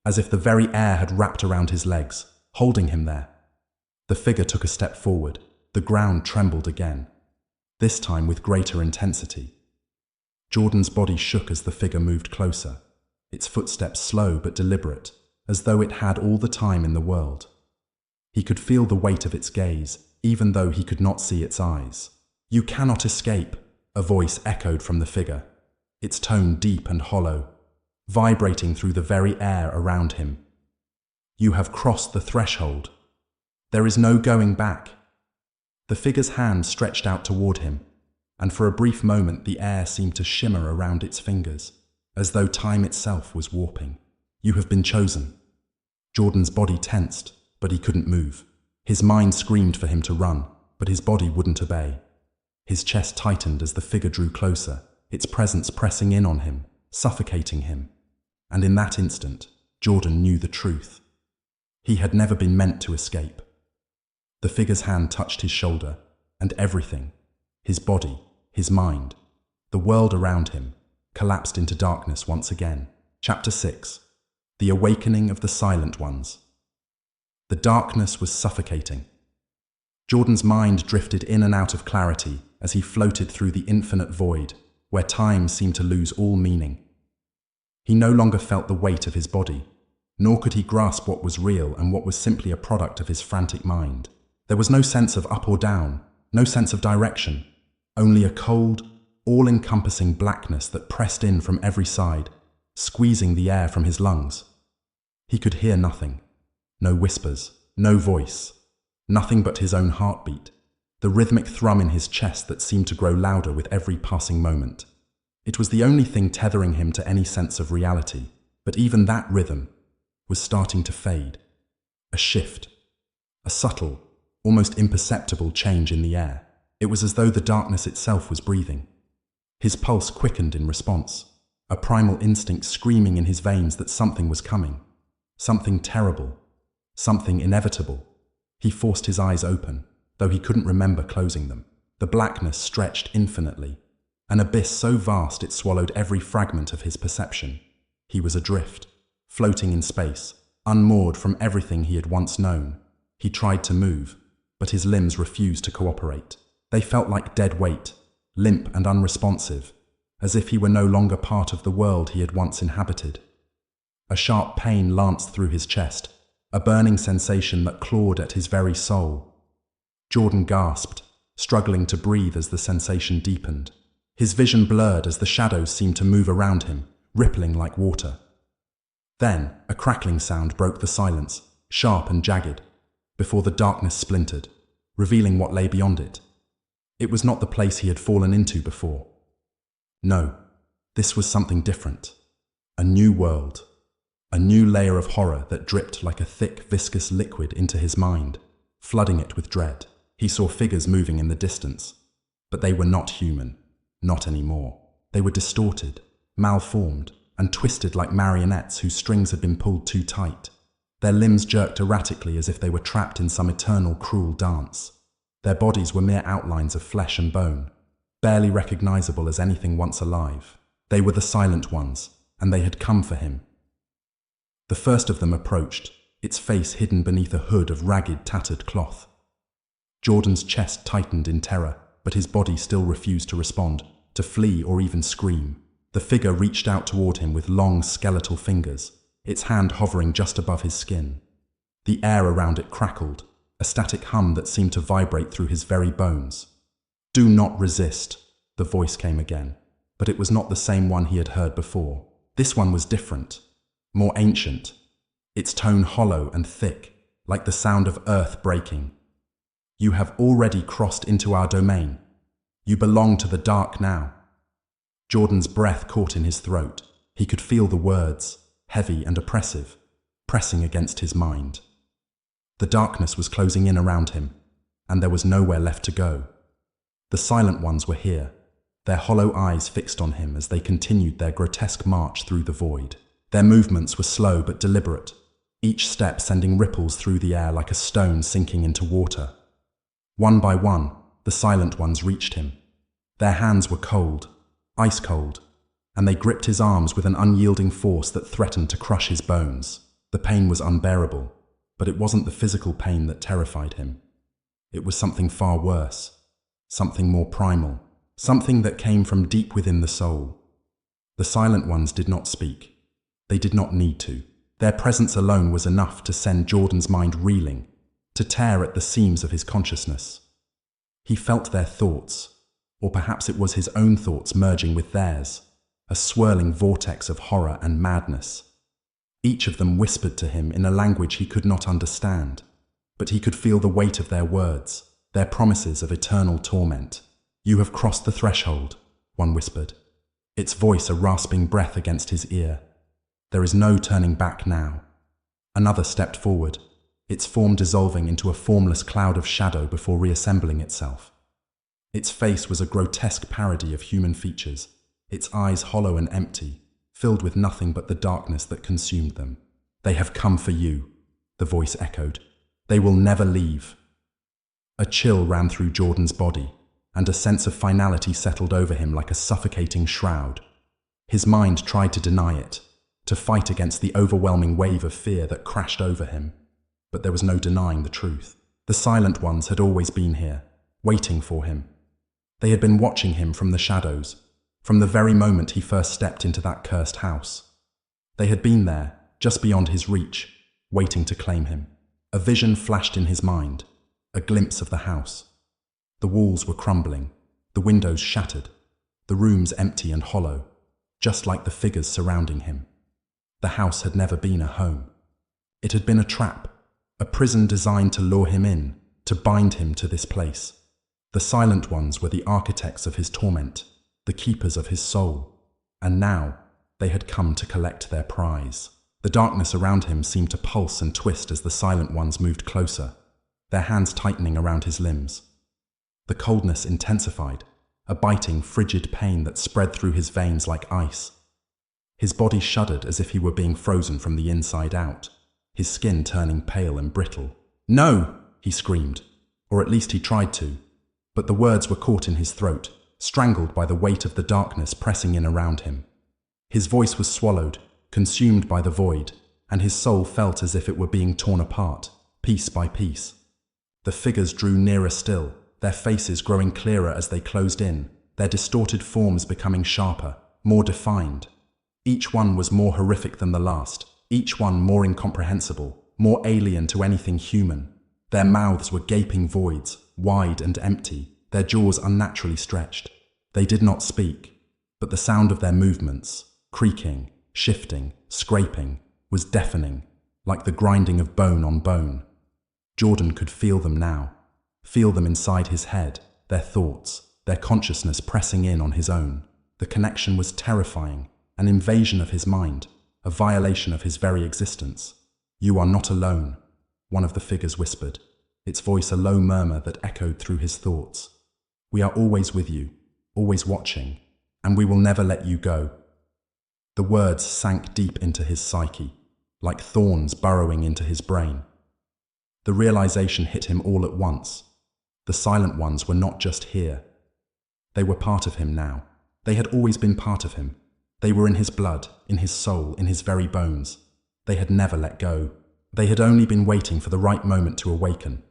as if the very air had wrapped around his legs, holding him there. The figure took a step forward. The ground trembled again, this time with greater intensity. Jordan's body shook as the figure moved closer, its footsteps slow but deliberate, as though it had all the time in the world. He could feel the weight of its gaze, even though he could not see its eyes. "You cannot escape," A voice echoed from the figure, its tone deep and hollow, vibrating through the very air around him. You have crossed the threshold. There is no going back. The figure's hand stretched out toward him, and for a brief moment the air seemed to shimmer around its fingers, as though time itself was warping. You have been chosen. Jordan's body tensed, but he couldn't move. His mind screamed for him to run, but his body wouldn't obey. His chest tightened as the figure drew closer, its presence pressing in on him, suffocating him. And in that instant, Jordan knew the truth. He had never been meant to escape. The figure's hand touched his shoulder, and everything, his body, his mind, the world around him, collapsed into darkness once again. Chapter 6. The Awakening of the Silent Ones. The darkness was suffocating. Jordan's mind drifted in and out of clarity as he floated through the infinite void, where time seemed to lose all meaning. He no longer felt the weight of his body, nor could he grasp what was real and what was simply a product of his frantic mind. There was no sense of up or down, no sense of direction, only a cold, all-encompassing blackness that pressed in from every side, squeezing the air from his lungs. He could hear nothing. No whispers, no voice, nothing but his own heartbeat, the rhythmic thrum in his chest that seemed to grow louder with every passing moment. It was the only thing tethering him to any sense of reality, but even that rhythm was starting to fade. A shift, a subtle, almost imperceptible change in the air. It was as though the darkness itself was breathing. His pulse quickened in response, a primal instinct screaming in his veins that something was coming, something terrible, something inevitable. He forced his eyes open, though he couldn't remember closing them. The blackness stretched infinitely, an abyss so vast it swallowed every fragment of his perception. He was adrift, floating in space, unmoored from everything he had once known. He tried to move, but his limbs refused to cooperate. They felt like dead weight, limp and unresponsive, as if he were no longer part of the world he had once inhabited. A sharp pain lanced through his chest, a burning sensation that clawed at his very soul. Jordan gasped, struggling to breathe as the sensation deepened. His vision blurred as the shadows seemed to move around him, rippling like water. Then, a crackling sound broke the silence, sharp and jagged, before the darkness splintered, revealing what lay beyond it. It was not the place he had fallen into before. No, this was something different. A new world. A new layer of horror that dripped like a thick, viscous liquid into his mind, flooding it with dread. He saw figures moving in the distance, but they were not human, not anymore. They were distorted, malformed, and twisted like marionettes whose strings had been pulled too tight. Their limbs jerked erratically as if they were trapped in some eternal, cruel dance. Their bodies were mere outlines of flesh and bone, barely recognizable as anything once alive. They were the Silent Ones, and they had come for him. The first of them approached, its face hidden beneath a hood of ragged, tattered cloth. Jordan's chest tightened in terror, but his body still refused to respond, to flee or even scream. The figure reached out toward him with long, skeletal fingers, its hand hovering just above his skin. The air around it crackled, a static hum that seemed to vibrate through his very bones. "Do not resist," the voice came again, but it was not the same one he had heard before. This one was different, more ancient, its tone hollow and thick, like the sound of earth breaking. "You have already crossed into our domain. You belong to the dark now." Jordan's breath caught in his throat. He could feel the words, heavy and oppressive, pressing against his mind. The darkness was closing in around him, and there was nowhere left to go. The Silent Ones were here, their hollow eyes fixed on him as they continued their grotesque march through the void. Their movements were slow but deliberate, each step sending ripples through the air like a stone sinking into water. One by one, the Silent Ones reached him. Their hands were cold, ice cold, and they gripped his arms with an unyielding force that threatened to crush his bones. The pain was unbearable, but it wasn't the physical pain that terrified him. It was something far worse, something more primal, something that came from deep within the soul. The Silent Ones did not speak. They did not need to. Their presence alone was enough to send Jordan's mind reeling, to tear at the seams of his consciousness. He felt their thoughts, Or perhaps it was his own thoughts merging with theirs, a swirling vortex of horror and madness. Each of them whispered to him in a language he could not understand, but he could feel the weight of their words, their promises of eternal torment. "You have crossed the threshold," one whispered, its voice a rasping breath against his ear. "There is no turning back now." Another stepped forward, its form dissolving into a formless cloud of shadow before reassembling itself. Its face was a grotesque parody of human features, its eyes hollow and empty, filled with nothing but the darkness that consumed them. "They have come for you," the voice echoed. "They will never leave." A chill ran through Jordan's body, and a sense of finality settled over him like a suffocating shroud. His mind tried to deny it, to fight against the overwhelming wave of fear that crashed over him. But there was no denying the truth. The Silent Ones had always been here, waiting for him. They had been watching him from the shadows, from the very moment he first stepped into that cursed house. They had been there, just beyond his reach, waiting to claim him. A vision flashed in his mind, a glimpse of the house. The walls were crumbling, the windows shattered, the rooms empty and hollow, just like the figures surrounding him. The house had never been a home. It had been a trap, a prison designed to lure him in, to bind him to this place. The Silent Ones were the architects of his torment, the keepers of his soul, and now they had come to collect their prize. The darkness around him seemed to pulse and twist as the Silent Ones moved closer, their hands tightening around his limbs. The coldness intensified, a biting, frigid pain that spread through his veins like ice. His body shuddered as if he were being frozen from the inside out, his skin turning pale and brittle. "No!" he screamed, or at least he tried to, but the words were caught in his throat, strangled by the weight of the darkness pressing in around him. His voice was swallowed, consumed by the void, and his soul felt as if it were being torn apart, piece by piece. The figures drew nearer still, their faces growing clearer as they closed in, their distorted forms becoming sharper, more defined. Each one was more horrific than the last, each one more incomprehensible, more alien to anything human. Their mouths were gaping voids, wide and empty, their jaws unnaturally stretched. They did not speak, but the sound of their movements, creaking, shifting, scraping, was deafening, like the grinding of bone on bone. Jordan could feel them now, feel them inside his head, their thoughts, their consciousness pressing in on his own. The connection was terrifying, an invasion of his mind, a violation of his very existence. "You are not alone," one of the figures whispered, its voice a low murmur that echoed through his thoughts. "We are always with you, always watching, and we will never let you go." The words sank deep into his psyche, like thorns burrowing into his brain. The realization hit him all at once. The Silent Ones were not just here. They were part of him now. They had always been part of him. They were in his blood, in his soul, in his very bones. They had never let go. They had only been waiting for the right moment to awaken.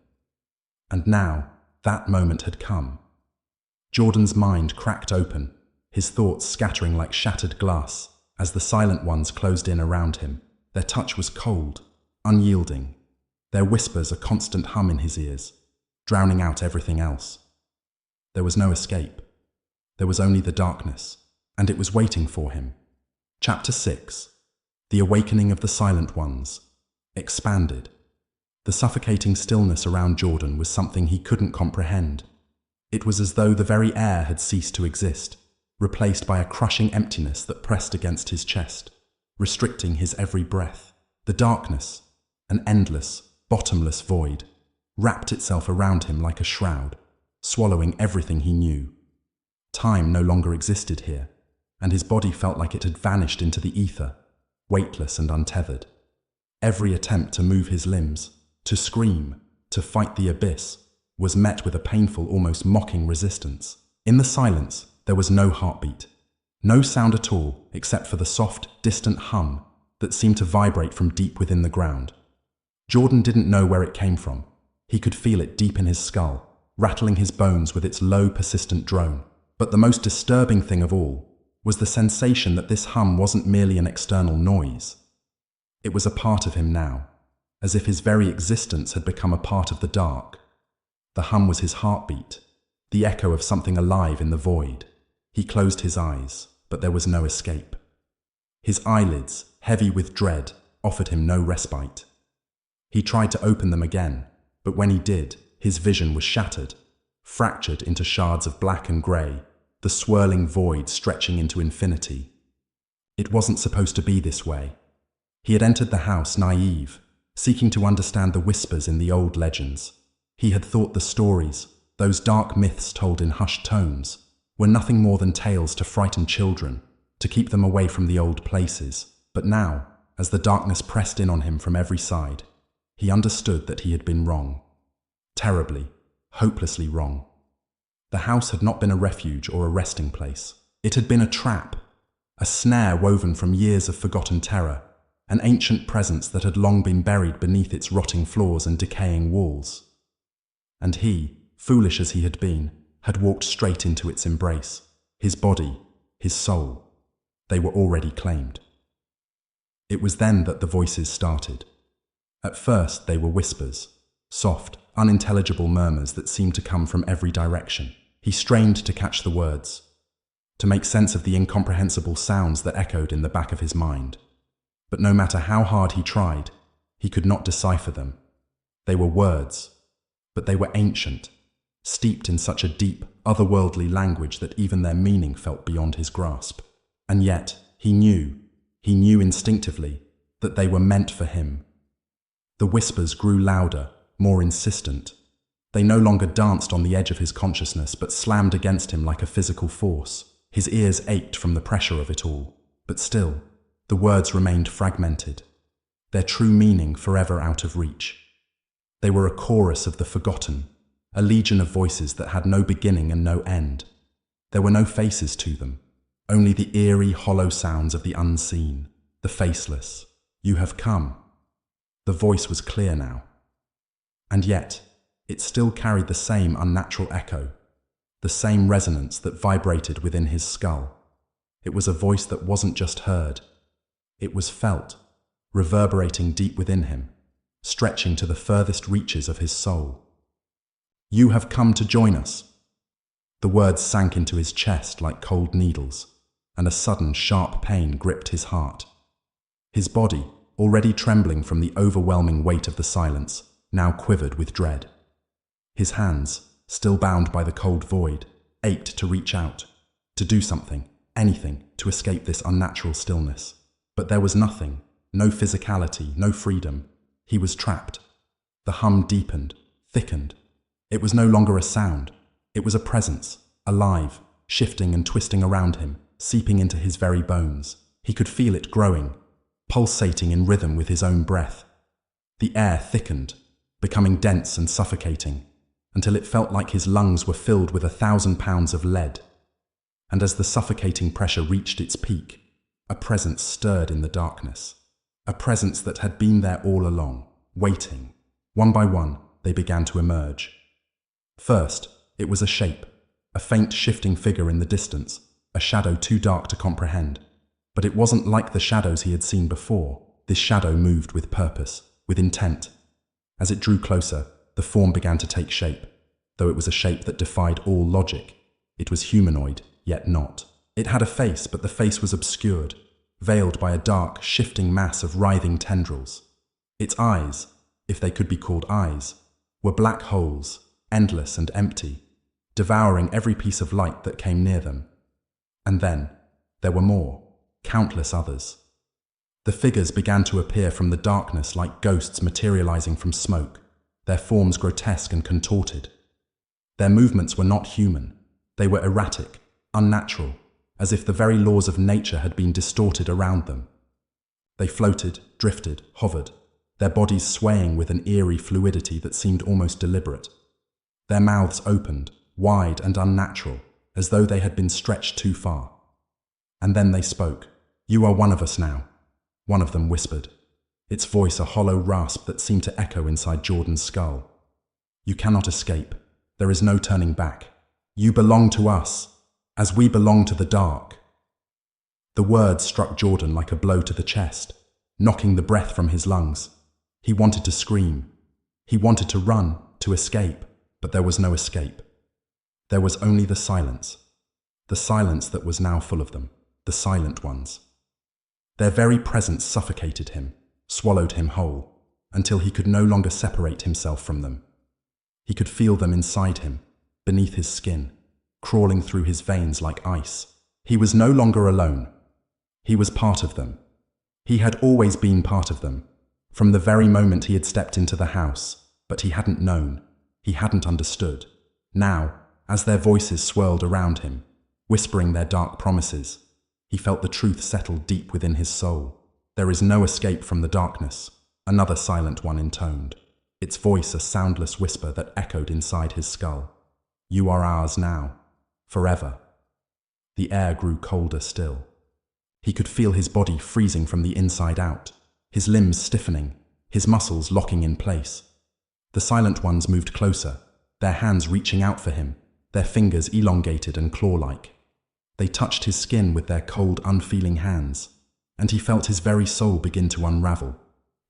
And now, that moment had come. Jordan's mind cracked open, his thoughts scattering like shattered glass, as the Silent Ones closed in around him. Their touch was cold, unyielding, their whispers a constant hum in his ears, drowning out everything else. There was no escape. There was only the darkness, and it was waiting for him. Chapter 6. The Awakening of the Silent Ones. Expanded. The suffocating stillness around Jordan was something he couldn't comprehend. It was as though the very air had ceased to exist, replaced by a crushing emptiness that pressed against his chest, restricting his every breath. The darkness, an endless, bottomless void, wrapped itself around him like a shroud, swallowing everything he knew. Time no longer existed here, and his body felt like it had vanished into the ether, weightless and untethered. Every attempt to move his limbs, to scream, to fight the abyss, was met with a painful, almost mocking resistance. In the silence, there was no heartbeat, no sound at all except for the soft, distant hum that seemed to vibrate from deep within the ground. Jordan didn't know where it came from. He could feel it deep in his skull, rattling his bones with its low, persistent drone. But the most disturbing thing of all was the sensation that this hum wasn't merely an external noise. It was a part of him now, as if his very existence had become a part of the dark. The hum was his heartbeat, the echo of something alive in the void. He closed his eyes, but there was no escape. His eyelids, heavy with dread, offered him no respite. He tried to open them again, but when he did, his vision was shattered, fractured into shards of black and grey, the swirling void stretching into infinity. It wasn't supposed to be this way. He had entered the house naive, seeking to understand the whispers in the old legends. He had thought the stories, those dark myths told in hushed tones, were nothing more than tales to frighten children, to keep them away from the old places. But now, as the darkness pressed in on him from every side, he understood that he had been wrong. Terribly, hopelessly wrong. The house had not been a refuge or a resting place. It had been a trap, a snare woven from years of forgotten terror, an ancient presence that had long been buried beneath its rotting floors and decaying walls. And he, foolish as he had been, had walked straight into its embrace. His body, his soul, they were already claimed. It was then that the voices started. At first they were whispers, soft, unintelligible murmurs that seemed to come from every direction. He strained to catch the words, to make sense of the incomprehensible sounds that echoed in the back of his mind. But no matter how hard he tried, he could not decipher them. They were words, but they were ancient, steeped in such a deep, otherworldly language that even their meaning felt beyond his grasp. And yet, he knew instinctively, that they were meant for him. The whispers grew louder, more insistent. They no longer danced on the edge of his consciousness, but slammed against him like a physical force. His ears ached from the pressure of it all, but still, the words remained fragmented, their true meaning forever out of reach. They were a chorus of the forgotten, a legion of voices that had no beginning and no end. There were no faces to them, only the eerie, hollow sounds of the unseen, the faceless. You have come. The voice was clear now. And yet, it still carried the same unnatural echo, the same resonance that vibrated within his skull. It was a voice that wasn't just heard. It was felt, reverberating deep within him, stretching to the furthest reaches of his soul. You have come to join us. The words sank into his chest like cold needles, and a sudden sharp pain gripped his heart. His body, already trembling from the overwhelming weight of the silence, now quivered with dread. His hands, still bound by the cold void, ached to reach out, to do something, anything, to escape this unnatural stillness. But there was nothing, no physicality, no freedom. He was trapped. The hum deepened, thickened. It was no longer a sound. It was a presence, alive, shifting and twisting around him, seeping into his very bones. He could feel it growing, pulsating in rhythm with his own breath. The air thickened, becoming dense and suffocating, until it felt like his lungs were filled with 1,000 pounds of lead. And as the suffocating pressure reached its peak, a presence stirred in the darkness. A presence that had been there all along, waiting. One by one, they began to emerge. First, it was a shape, a faint shifting figure in the distance, a shadow too dark to comprehend. But it wasn't like the shadows he had seen before. This shadow moved with purpose, with intent. As it drew closer, the form began to take shape, though it was a shape that defied all logic. It was humanoid, yet not. It had a face, but the face was obscured, veiled by a dark, shifting mass of writhing tendrils. Its eyes, if they could be called eyes, were black holes, endless and empty, devouring every piece of light that came near them. And then, there were more, countless others. The figures began to appear from the darkness like ghosts materializing from smoke, their forms grotesque and contorted. Their movements were not human. They were erratic, unnatural, as if the very laws of nature had been distorted around them. They floated, drifted, hovered, their bodies swaying with an eerie fluidity that seemed almost deliberate. Their mouths opened, wide and unnatural, as though they had been stretched too far. And then they spoke. "You are one of us now," one of them whispered, its voice a hollow rasp that seemed to echo inside Jordan's skull. "You cannot escape. There is no turning back. You belong to us, as we belong to the dark." The words struck Jordan like a blow to the chest, knocking the breath from his lungs. He wanted to scream. He wanted to run, to escape, but there was no escape. There was only the silence that was now full of them, the silent ones. Their very presence suffocated him, swallowed him whole, until he could no longer separate himself from them. He could feel them inside him, beneath his skin, crawling through his veins like ice. He was no longer alone. He was part of them. He had always been part of them, from the very moment he had stepped into the house, but he hadn't known, he hadn't understood. Now, as their voices swirled around him, whispering their dark promises, he felt the truth settle deep within his soul. There is no escape from the darkness, another silent one intoned, its voice a soundless whisper that echoed inside his skull. You are ours now, forever. The air grew colder still. He could feel his body freezing from the inside out, his limbs stiffening, his muscles locking in place. The silent ones moved closer, their hands reaching out for him, their fingers elongated and claw-like. They touched his skin with their cold, unfeeling hands, and he felt his very soul begin to unravel,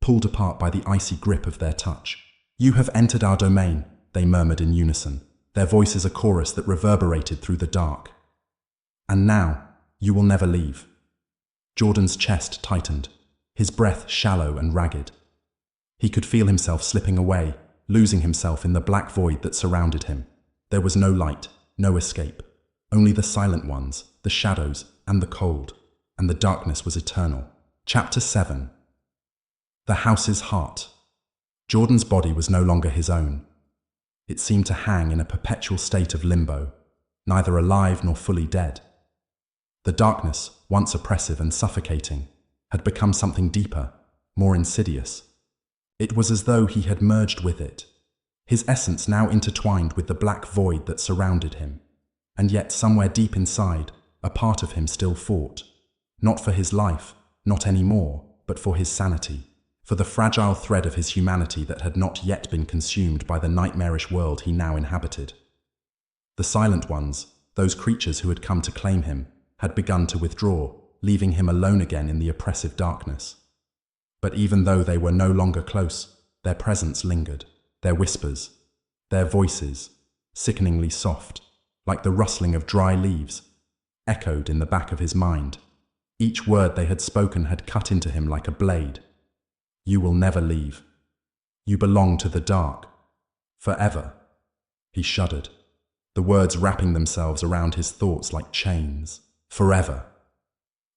pulled apart by the icy grip of their touch. You have entered our domain, they murmured in unison, their voices a chorus that reverberated through the dark. And now, you will never leave. Jordan's chest tightened, his breath shallow and ragged. He could feel himself slipping away, losing himself in the black void that surrounded him. There was no light, no escape, only the silent ones, the shadows, and the cold, and the darkness was eternal. Chapter 7. The house's heart. Jordan's body was no longer his own. It seemed to hang in a perpetual state of limbo, neither alive nor fully dead. The darkness, once oppressive and suffocating, had become something deeper, more insidious. It was as though he had merged with it, his essence now intertwined with the black void that surrounded him. And yet somewhere deep inside, a part of him still fought, not for his life, not anymore, but for his sanity, for the fragile thread of his humanity that had not yet been consumed by the nightmarish world he now inhabited. The silent ones, those creatures who had come to claim him, had begun to withdraw, leaving him alone again in the oppressive darkness. But even though they were no longer close, their presence lingered, their whispers, their voices, sickeningly soft, like the rustling of dry leaves, echoed in the back of his mind. Each word they had spoken had cut into him like a blade. You will never leave. You belong to the dark. Forever. He shuddered, the words wrapping themselves around his thoughts like chains. Forever.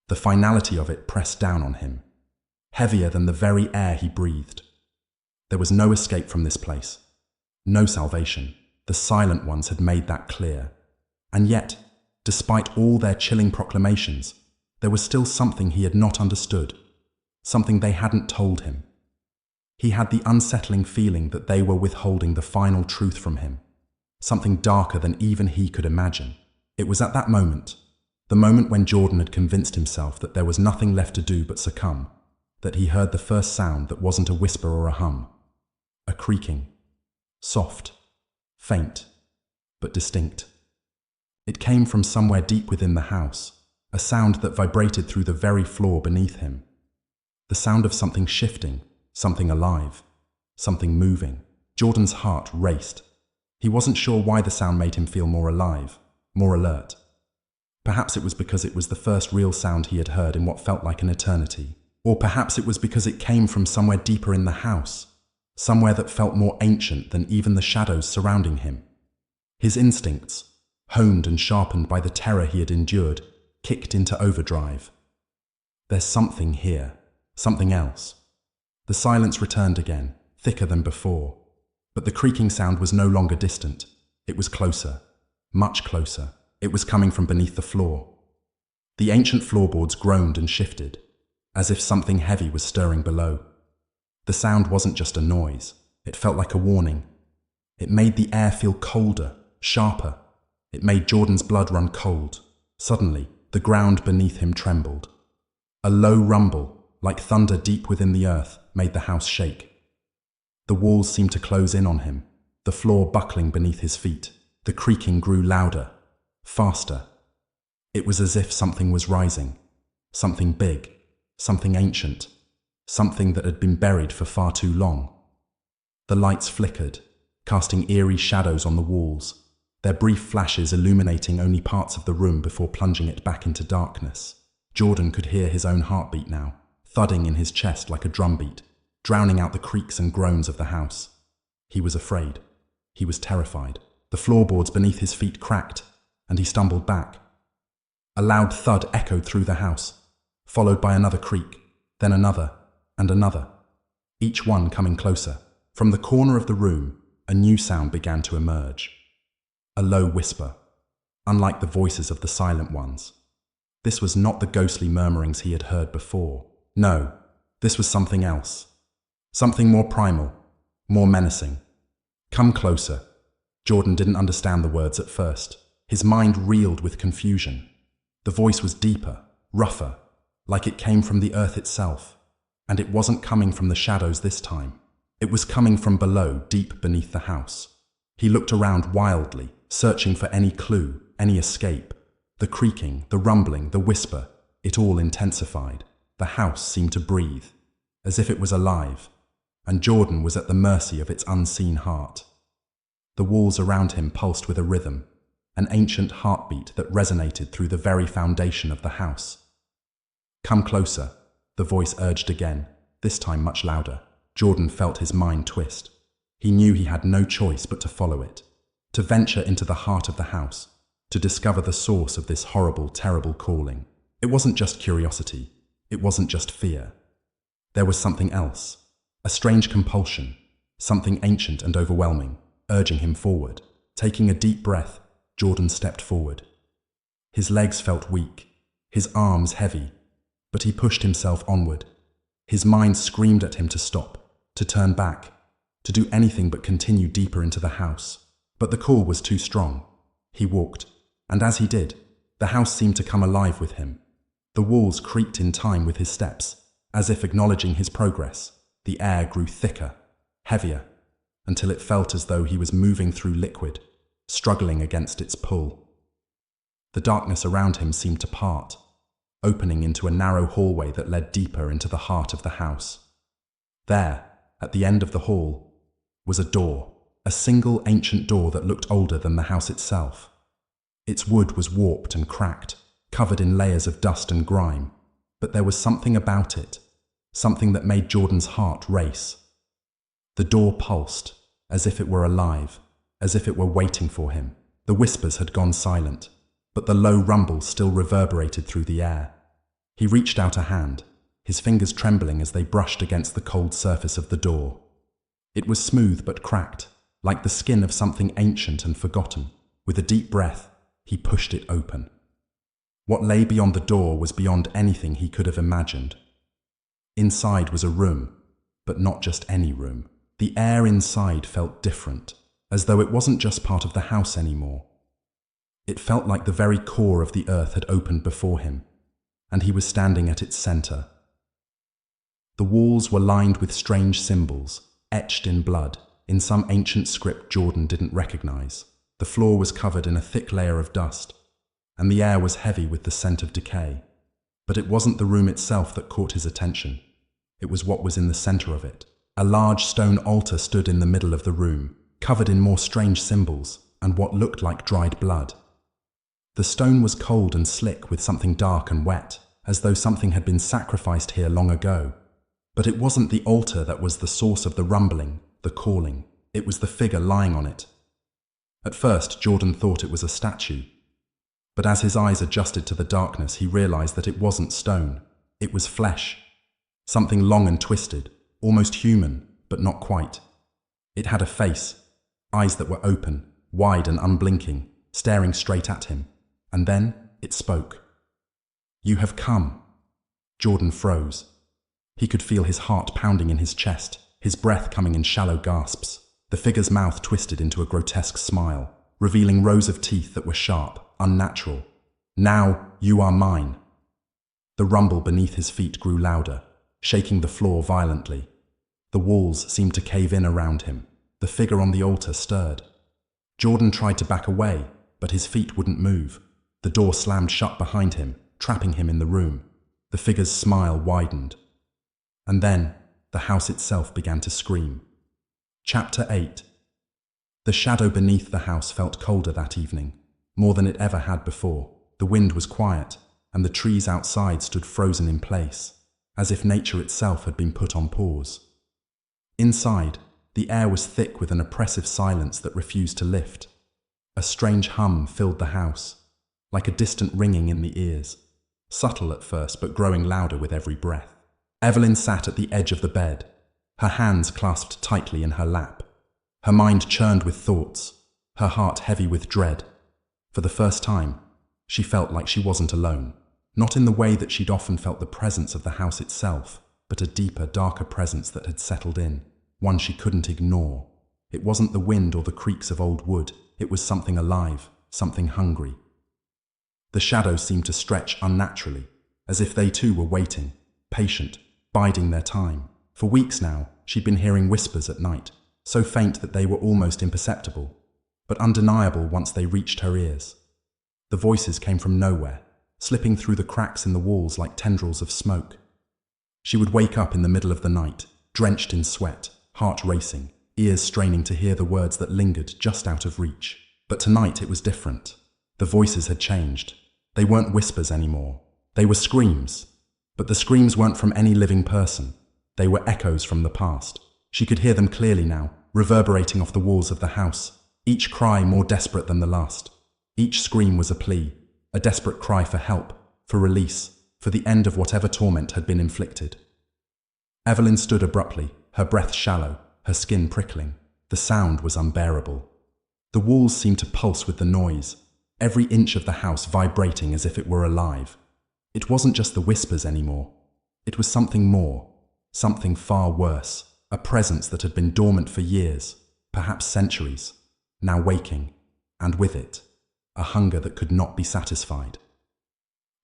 The finality of it pressed down on him, heavier than the very air he breathed. There was no escape from this place, no salvation. The silent ones had made that clear. And yet, despite all their chilling proclamations, there was still something he had not understood, something they hadn't told him. He had the unsettling feeling that they were withholding the final truth from him, something darker than even he could imagine. It was at that moment, the moment when Jordan had convinced himself that there was nothing left to do but succumb, that he heard the first sound that wasn't a whisper or a hum, a creaking, soft, faint, but distinct. It came from somewhere deep within the house, a sound that vibrated through the very floor beneath him. The sound of something shifting, something alive, something moving. Jordan's heart raced. He wasn't sure why the sound made him feel more alive, more alert. Perhaps it was because it was the first real sound he had heard in what felt like an eternity. Or perhaps it was because it came from somewhere deeper in the house, somewhere that felt more ancient than even the shadows surrounding him. His instincts, honed and sharpened by the terror he had endured, kicked into overdrive. There's something here, something else. The silence returned again, thicker than before. But the creaking sound was no longer distant. It was closer, much closer. It was coming from beneath the floor. The ancient floorboards groaned and shifted, as if something heavy was stirring below. The sound wasn't just a noise. It felt like a warning. It made the air feel colder, sharper. It made Jordan's blood run cold. Suddenly, the ground beneath him trembled. A low rumble, like thunder deep within the earth, made the house shake. The walls seemed to close in on him, the floor buckling beneath his feet. The creaking grew louder, faster. It was as if something was rising, something big, something ancient, something that had been buried for far too long. The lights flickered, casting eerie shadows on the walls. their brief flashes illuminating only parts of the room before plunging it back into darkness. Jordan could hear his own heartbeat now, thudding in his chest like a drumbeat, drowning out the creaks and groans of the house. He was afraid. He was terrified. The floorboards beneath his feet cracked, and he stumbled back. A loud thud echoed through the house, followed by another creak, then another, and another, each one coming closer. From the corner of the room, a new sound began to emerge. A low whisper, unlike the voices of the silent ones. This was not the ghostly murmurings he had heard before. No, this was something else. Something more primal, more menacing. "Come closer." Jordan didn't understand the words at first. His mind reeled with confusion. The voice was deeper, rougher, like it came from the earth itself. And it wasn't coming from the shadows this time. It was coming from below, deep beneath the house. He looked around wildly, searching for any clue, any escape. The creaking, the rumbling, the whisper, it all intensified. The house seemed to breathe, as if it was alive, and Jordan was at the mercy of its unseen heart. The walls around him pulsed with a rhythm, an ancient heartbeat that resonated through the very foundation of the house. "Come closer," the voice urged again, this time much louder. Jordan felt his mind twist. He knew he had no choice but to follow it, to venture into the heart of the house, to discover the source of this horrible, terrible calling. It wasn't just curiosity. It wasn't just fear. There was something else, a strange compulsion, something ancient and overwhelming, urging him forward. Taking a deep breath, Jordan stepped forward. His legs felt weak, his arms heavy, but he pushed himself onward. His mind screamed at him to stop, to turn back, to do anything but continue deeper into the house. But the call was too strong. He walked, and as he did, the house seemed to come alive with him. The walls creaked in time with his steps, as if acknowledging his progress. The air grew thicker, heavier, until it felt as though he was moving through liquid, struggling against its pull. The darkness around him seemed to part, opening into a narrow hallway that led deeper into the heart of the house. There, at the end of the hall, was a door, a single ancient door that looked older than the house itself. Its wood was warped and cracked, covered in layers of dust and grime, but there was something about it, something that made Jordan's heart race. The door pulsed, as if it were alive, as if it were waiting for him. The whispers had gone silent, but the low rumble still reverberated through the air. He reached out a hand, his fingers trembling as they brushed against the cold surface of the door. It was smooth but cracked, like the skin of something ancient and forgotten. With a deep breath, he pushed it open. What lay beyond the door was beyond anything he could have imagined. Inside was a room, but not just any room. The air inside felt different, as though it wasn't just part of the house anymore. It felt like the very core of the earth had opened before him, and he was standing at its center. The walls were lined with strange symbols, etched in blood, in some ancient script Jordan didn't recognize. The floor was covered in a thick layer of dust, and the air was heavy with the scent of decay. But it wasn't the room itself that caught his attention. It was what was in the center of it. A large stone altar stood in the middle of the room, covered in more strange symbols and what looked like dried blood. The stone was cold and slick with something dark and wet, as though something had been sacrificed here long ago. But it wasn't the altar that was the source of the rumbling, the calling. It was the figure lying on it. At first, Jordan thought it was a statue. But as his eyes adjusted to the darkness, he realized that it wasn't stone. It was flesh. Something long and twisted, almost human, but not quite. It had a face, eyes that were open, wide and unblinking, staring straight at him. And then it spoke. "You have come." Jordan froze. He could feel his heart pounding in his chest, his breath coming in shallow gasps. The figure's mouth twisted into a grotesque smile, revealing rows of teeth that were sharp, unnatural. "Now you are mine." The rumble beneath his feet grew louder, shaking the floor violently. The walls seemed to cave in around him. The figure on the altar stirred. Jordan tried to back away, but his feet wouldn't move. The door slammed shut behind him, trapping him in the room. The figure's smile widened. And then, the house itself began to scream. Chapter 8. The shadow beneath the house felt colder that evening, more than it ever had before. The wind was quiet, and the trees outside stood frozen in place, as if nature itself had been put on pause. Inside, the air was thick with an oppressive silence that refused to lift. A strange hum filled the house, like a distant ringing in the ears, subtle at first but growing louder with every breath. Evelyn sat at the edge of the bed, her hands clasped tightly in her lap. Her mind churned with thoughts, her heart heavy with dread. For the first time, she felt like she wasn't alone. Not in the way that she'd often felt the presence of the house itself, but a deeper, darker presence that had settled in, one she couldn't ignore. It wasn't the wind or the creaks of old wood, it was something alive, something hungry. The shadows seemed to stretch unnaturally, as if they too were waiting, patient, biding their time. For weeks now, she'd been hearing whispers at night, so faint that they were almost imperceptible, but undeniable once they reached her ears. The voices came from nowhere, slipping through the cracks in the walls like tendrils of smoke. She would wake up in the middle of the night, drenched in sweat, heart racing, ears straining to hear the words that lingered just out of reach. But tonight it was different. The voices had changed. They weren't whispers anymore. They were screams. But the screams weren't from any living person. They were echoes from the past. She could hear them clearly now, reverberating off the walls of the house, each cry more desperate than the last. Each scream was a plea, a desperate cry for help, for release, for the end of whatever torment had been inflicted. Evelyn stood abruptly, her breath shallow, her skin prickling. The sound was unbearable. The walls seemed to pulse with the noise, every inch of the house vibrating as if it were alive. It wasn't just the whispers anymore. It was something more, something far worse, a presence that had been dormant for years, perhaps centuries, now waking, and with it, a hunger that could not be satisfied.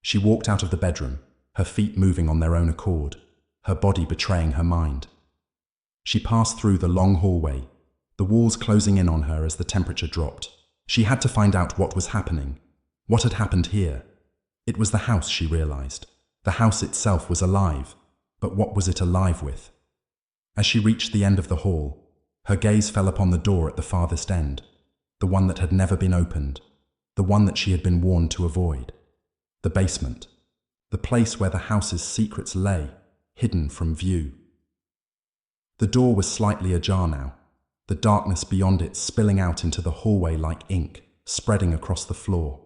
She walked out of the bedroom, her feet moving on their own accord, her body betraying her mind. She passed through the long hallway, the walls closing in on her as the temperature dropped. She had to find out what was happening, what had happened here. It was the house, she realized. The house itself was alive, but what was it alive with? As she reached the end of the hall, her gaze fell upon the door at the farthest end, the one that had never been opened, the one that she had been warned to avoid. The basement, the place where the house's secrets lay, hidden from view. The door was slightly ajar now, the darkness beyond it spilling out into the hallway like ink, spreading across the floor.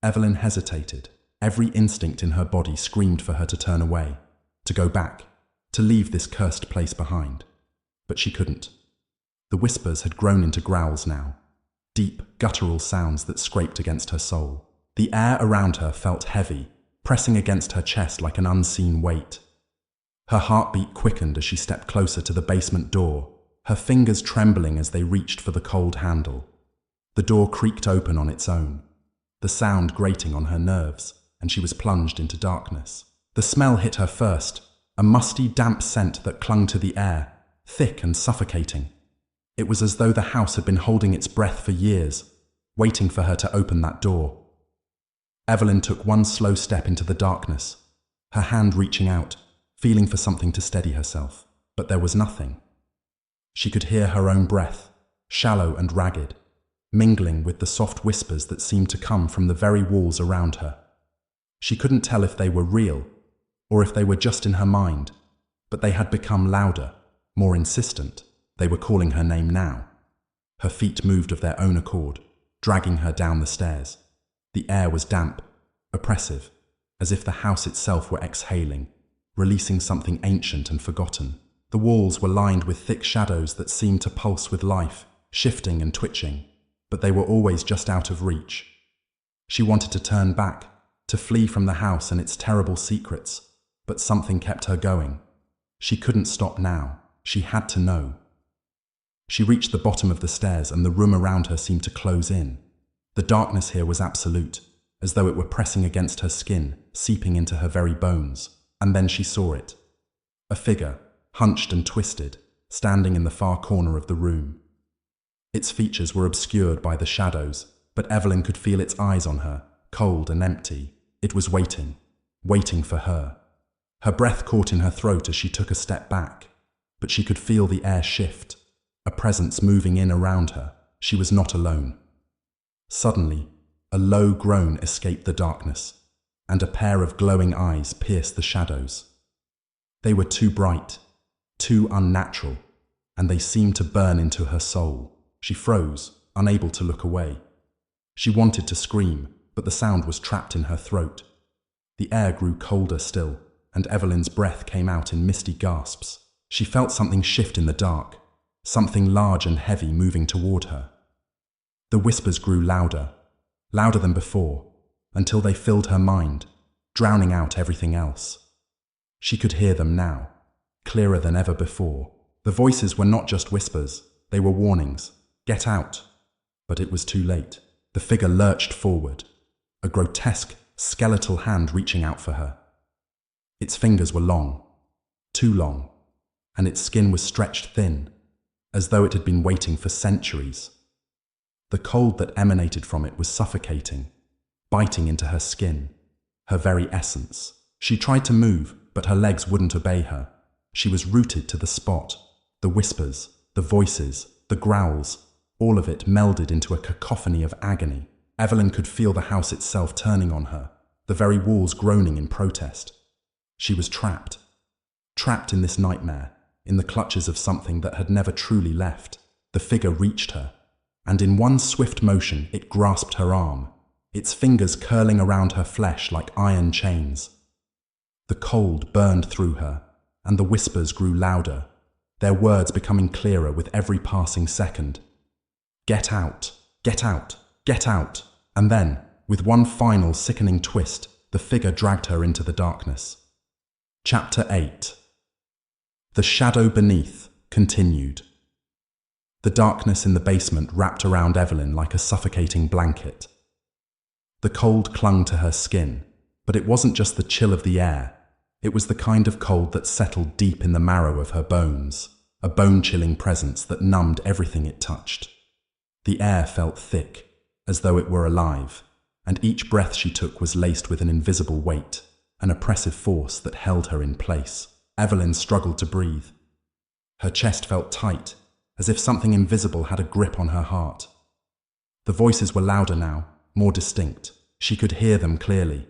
Evelyn hesitated. Every instinct in her body screamed for her to turn away, to go back, to leave this cursed place behind. But she couldn't. The whispers had grown into growls now, deep, guttural sounds that scraped against her soul. The air around her felt heavy, pressing against her chest like an unseen weight. Her heartbeat quickened as she stepped closer to the basement door, her fingers trembling as they reached for the cold handle. The door creaked open on its own, the sound grating on her nerves, and she was plunged into darkness. The smell hit her first, a musty, damp scent that clung to the air, thick and suffocating. It was as though the house had been holding its breath for years, waiting for her to open that door. Evelyn took one slow step into the darkness, her hand reaching out, feeling for something to steady herself. But there was nothing. She could hear her own breath, shallow and ragged, mingling with the soft whispers that seemed to come from the very walls around her. She couldn't tell if they were real, or if they were just in her mind, but they had become louder, more insistent. They were calling her name now. Her feet moved of their own accord, dragging her down the stairs. The air was damp, oppressive, as if the house itself were exhaling, releasing something ancient and forgotten. The walls were lined with thick shadows that seemed to pulse with life, shifting and twitching, but they were always just out of reach. She wanted to turn back, to flee from the house and its terrible secrets, but something kept her going. She couldn't stop now. She had to know. She reached the bottom of the stairs and the room around her seemed to close in. The darkness here was absolute, as though it were pressing against her skin, seeping into her very bones. And then she saw it. A figure, hunched and twisted, standing in the far corner of the room. Its features were obscured by the shadows, but Evelyn could feel its eyes on her, cold and empty. It was waiting, waiting for her. Her breath caught in her throat as she took a step back, but she could feel the air shift. a presence moving in around her. She was not alone. Suddenly, a low groan escaped the darkness, and a pair of glowing eyes pierced the shadows. They were too bright, too unnatural, and they seemed to burn into her soul. She froze, unable to look away. She wanted to scream, but the sound was trapped in her throat. The air grew colder still, and Evelyn's breath came out in misty gasps. She felt something shift in the dark, something large and heavy moving toward her. The whispers grew louder, louder than before, until they filled her mind, drowning out everything else. She could hear them now, clearer than ever before. The voices were not just whispers, they were warnings. Get out! But it was too late. The figure lurched forward, a grotesque, skeletal hand reaching out for her. Its fingers were long, too long, and its skin was stretched thin, as though it had been waiting for centuries. The cold that emanated from it was suffocating, biting into her skin, her very essence. She tried to move, but her legs wouldn't obey her. She was rooted to the spot. The whispers, the voices, the growls, all of it melded into a cacophony of agony. Evelyn could feel the house itself turning on her, the very walls groaning in protest. She was trapped. Trapped in this nightmare, in the clutches of something that had never truly left. The figure reached her, and in one swift motion it grasped her arm, its fingers curling around her flesh like iron chains. The cold burned through her, and the whispers grew louder, their words becoming clearer with every passing second. Get out, get out, get out. And then, with one final sickening twist, the figure dragged her into the darkness. Chapter 8. The Shadow Beneath continued. The darkness in the basement wrapped around Evelyn like a suffocating blanket. The cold clung to her skin, but it wasn't just the chill of the air. It was the kind of cold that settled deep in the marrow of her bones, a bone-chilling presence that numbed everything it touched. The air felt thick, as though it were alive, and each breath she took was laced with an invisible weight, an oppressive force that held her in place. Evelyn struggled to breathe. Her chest felt tight, as if something invisible had a grip on her heart. The voices were louder now, more distinct. She could hear them clearly.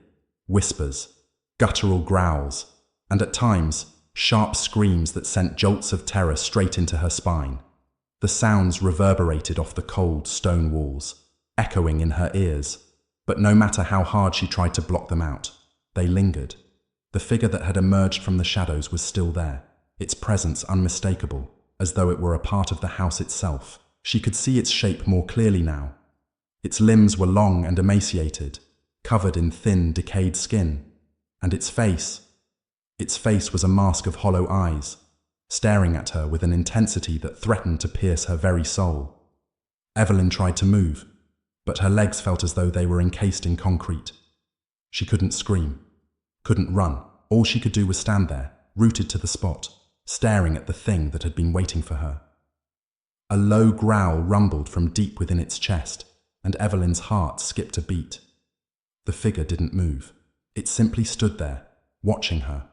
Whispers, guttural growls, and at times, sharp screams that sent jolts of terror straight into her spine. The sounds reverberated off the cold stone walls, echoing in her ears, but no matter how hard she tried to block them out, they lingered. The figure that had emerged from the shadows was still there, its presence unmistakable, as though it were a part of the house itself. She could see its shape more clearly now. Its limbs were long and emaciated, covered in thin, decayed skin, and its face was a mask of hollow eyes, staring at her with an intensity that threatened to pierce her very soul. Evelyn tried to move, but her legs felt as though they were encased in concrete. She couldn't scream, couldn't run. All she could do was stand there, rooted to the spot, staring at the thing that had been waiting for her. A low growl rumbled from deep within its chest, and Evelyn's heart skipped a beat. The figure didn't move. It simply stood there, watching her.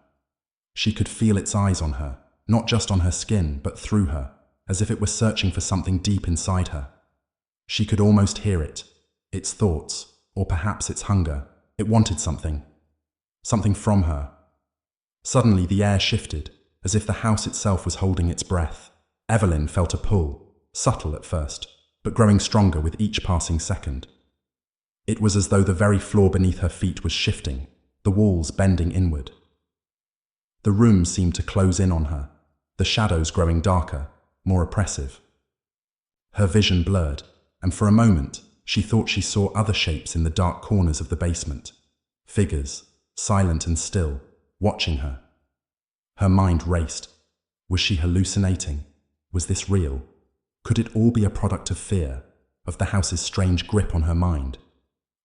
She could feel its eyes on her, not just on her skin, but through her, as if it were searching for something deep inside her. She could almost hear it, its thoughts, or perhaps its hunger. It wanted something from her. Suddenly the air shifted, as if the house itself was holding its breath. Evelyn felt a pull, subtle at first, but growing stronger with each passing second. It was as though the very floor beneath her feet was shifting, the walls bending inward. The room seemed to close in on her, the shadows growing darker, more oppressive. Her vision blurred, and for a moment she thought she saw other shapes in the dark corners of the basement. Figures, silent and still, watching her. Her mind raced. Was she hallucinating? Was this real? Could it all be a product of fear, of the house's strange grip on her mind?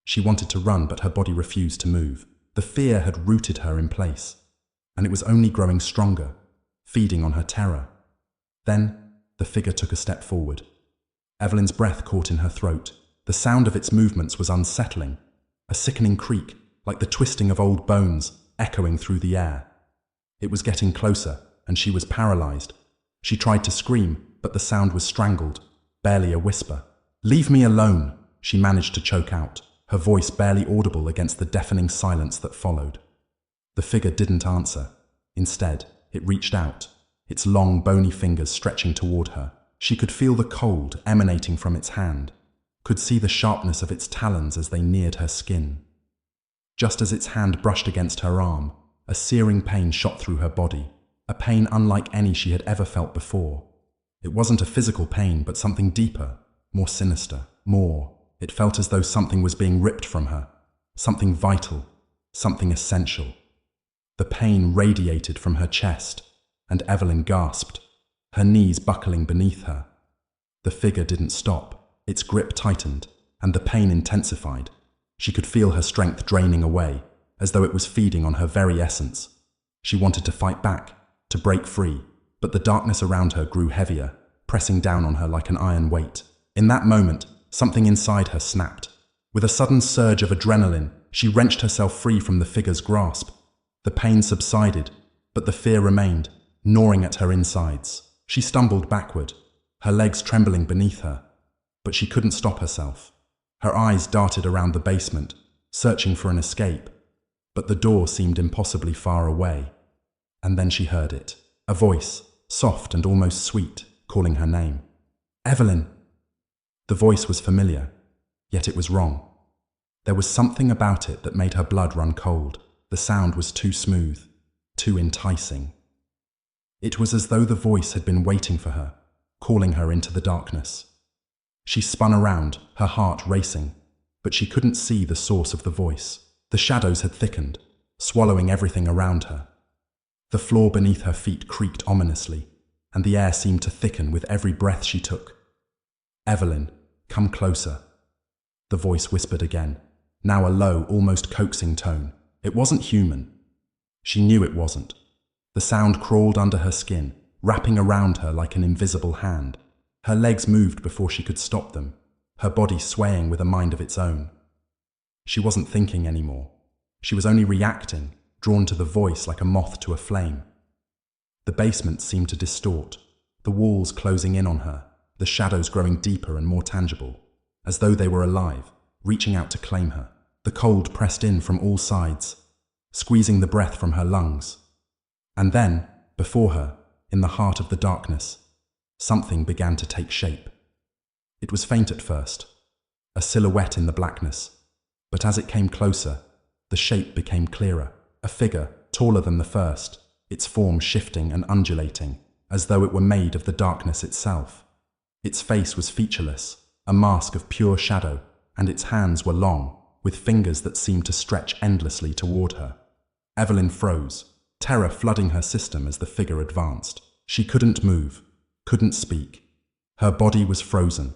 She wanted to run, but her body refused to move. The fear had rooted her in place, and it was only growing stronger, feeding on her terror. Then, the figure took a step forward. Evelyn's breath caught in her throat. The sound of its movements was unsettling, a sickening creak, like the twisting of old bones, echoing through the air. It was getting closer, and she was paralyzed. She tried to scream, but but the sound was strangled, barely a whisper. "Leave me alone," she managed to choke out, her voice barely audible against the deafening silence that followed. The figure didn't answer. Instead, it reached out, its long, bony fingers stretching toward her. She could feel the cold emanating from its hand, could see the sharpness of its talons as they neared her skin. Just as its hand brushed against her arm, a searing pain shot through her body, a pain unlike any she had ever felt before. It wasn't a physical pain, but something deeper, more sinister, more. It felt as though something was being ripped from her, something vital, something essential. The pain radiated from her chest, and Evelyn gasped, her knees buckling beneath her. The figure didn't stop, its grip tightened, and the pain intensified. She could feel her strength draining away, as though it was feeding on her very essence. She wanted to fight back, to break free, but the darkness around her grew heavier, pressing down on her like an iron weight. In that moment, something inside her snapped. With a sudden surge of adrenaline, she wrenched herself free from the figure's grasp. The pain subsided, but the fear remained, gnawing at her insides. She stumbled backward, her legs trembling beneath her, but she couldn't stop herself. Her eyes darted around the basement, searching for an escape, but the door seemed impossibly far away. And then she heard it, a voice, soft and almost sweet, calling her name. "Evelyn!" The voice was familiar, yet it was wrong. There was something about it that made her blood run cold. The sound was too smooth, too enticing. It was as though the voice had been waiting for her, calling her into the darkness. She spun around, her heart racing, but she couldn't see the source of the voice. The shadows had thickened, swallowing everything around her. The floor beneath her feet creaked ominously, and the air seemed to thicken with every breath she took. "Evelyn, come closer," the voice whispered again, now a low, almost coaxing tone. It wasn't human. She knew it wasn't. The sound crawled under her skin, wrapping around her like an invisible hand. Her legs moved before she could stop them, her body swaying with a mind of its own. She wasn't thinking anymore. She was only reacting, drawn to the voice like a moth to a flame. The basement seemed to distort, the walls closing in on her, the shadows growing deeper and more tangible, as though they were alive, reaching out to claim her. The cold pressed in from all sides, squeezing the breath from her lungs. And then, before her, in the heart of the darkness, something began to take shape. It was faint at first, a silhouette in the blackness, but as it came closer, the shape became clearer. A figure, taller than the first, its form shifting and undulating, as though it were made of the darkness itself. Its face was featureless, a mask of pure shadow, and its hands were long, with fingers that seemed to stretch endlessly toward her. Evelyn froze, terror flooding her system as the figure advanced. She couldn't move, couldn't speak. Her body was frozen,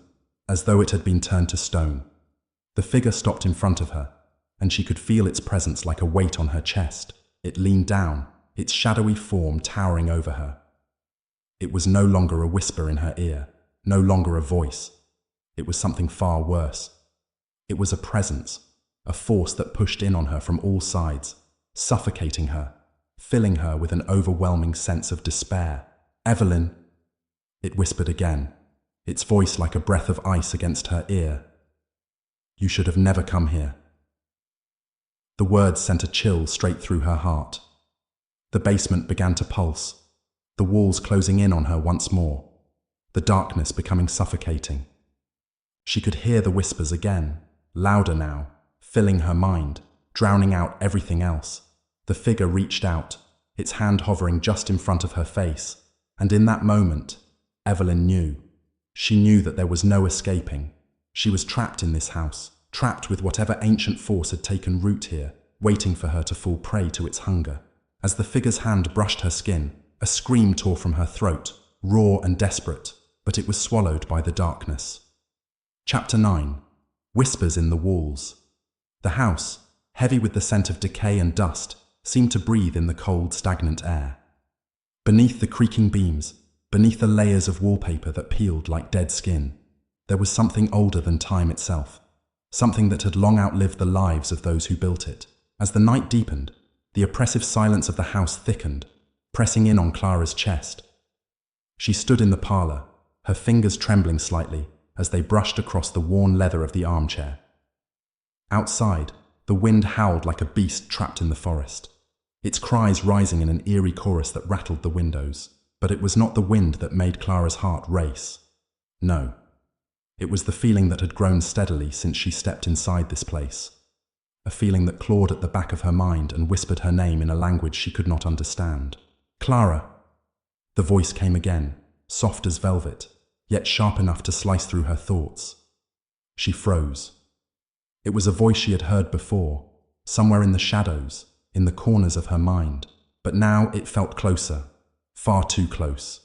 as though it had been turned to stone. The figure stopped in front of her, and she could feel its presence like a weight on her chest. It leaned down, its shadowy form towering over her. It was no longer a whisper in her ear, no longer a voice. It was something far worse. It was a presence, a force that pushed in on her from all sides, suffocating her, filling her with an overwhelming sense of despair. "Evelyn," it whispered again, its voice like a breath of ice against her ear. "You should have never come here." The words sent a chill straight through her heart. The basement began to pulse, the walls closing in on her once more, the darkness becoming suffocating. She could hear the whispers again, louder now, filling her mind, drowning out everything else. The figure reached out, its hand hovering just in front of her face, and in that moment, Evelyn knew. She knew that there was no escaping. She was trapped in this house, trapped with whatever ancient force had taken root here, waiting for her to fall prey to its hunger. As the figure's hand brushed her skin, a scream tore from her throat, raw and desperate, but it was swallowed by the darkness. Chapter 9. Whispers in the walls. The house, heavy with the scent of decay and dust, seemed to breathe in the cold, stagnant air. Beneath the creaking beams, beneath the layers of wallpaper that peeled like dead skin, there was something older than time itself, something that had long outlived the lives of those who built it. As the night deepened, the oppressive silence of the house thickened, pressing in on Clara's chest. She stood in the parlor, her fingers trembling slightly as they brushed across the worn leather of the armchair. Outside, the wind howled like a beast trapped in the forest, its cries rising in an eerie chorus that rattled the windows. But it was not the wind that made Clara's heart race. No. It was the feeling that had grown steadily since she stepped inside this place. A feeling that clawed at the back of her mind and whispered her name in a language she could not understand. Clara! The voice came again, soft as velvet, yet sharp enough to slice through her thoughts. She froze. It was a voice she had heard before, somewhere in the shadows, in the corners of her mind. But now it felt closer, far too close.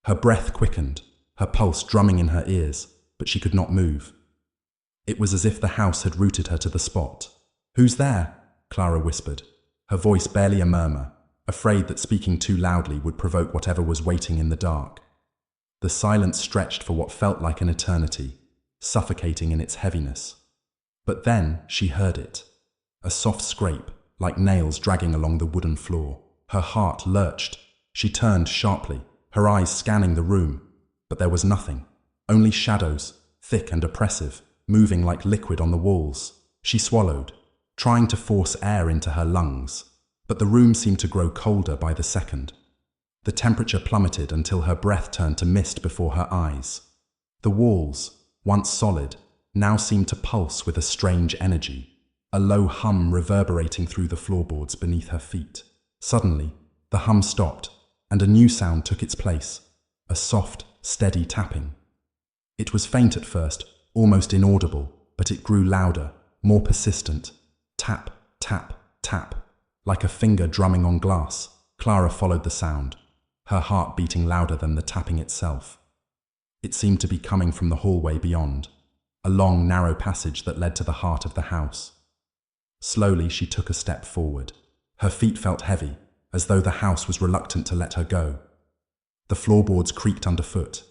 Her breath quickened, her pulse drumming in her ears, but she could not move. It was as if the house had rooted her to the spot. "Who's there?" Clara whispered, her voice barely a murmur, afraid that speaking too loudly would provoke whatever was waiting in the dark. The silence stretched for what felt like an eternity, suffocating in its heaviness. But then she heard it. A soft scrape, like nails dragging along the wooden floor. Her heart lurched. She turned sharply, her eyes scanning the room. But there was nothing. Only shadows, thick and oppressive, moving like liquid on the walls. She swallowed, trying to force air into her lungs. But the room seemed to grow colder by the second. The temperature plummeted until her breath turned to mist before her eyes. The walls, once solid, now seemed to pulse with a strange energy, a low hum reverberating through the floorboards beneath her feet. Suddenly, the hum stopped, and a new sound took its place, a soft, steady tapping. It was faint at first, almost inaudible, but it grew louder, more persistent. Tap, tap, tap, like a finger drumming on glass. Clara followed the sound, her heart beating louder than the tapping itself. It seemed to be coming from the hallway beyond, a long, narrow passage that led to the heart of the house. Slowly, she took a step forward. Her feet felt heavy, as though the house was reluctant to let her go. The floorboards creaked underfoot,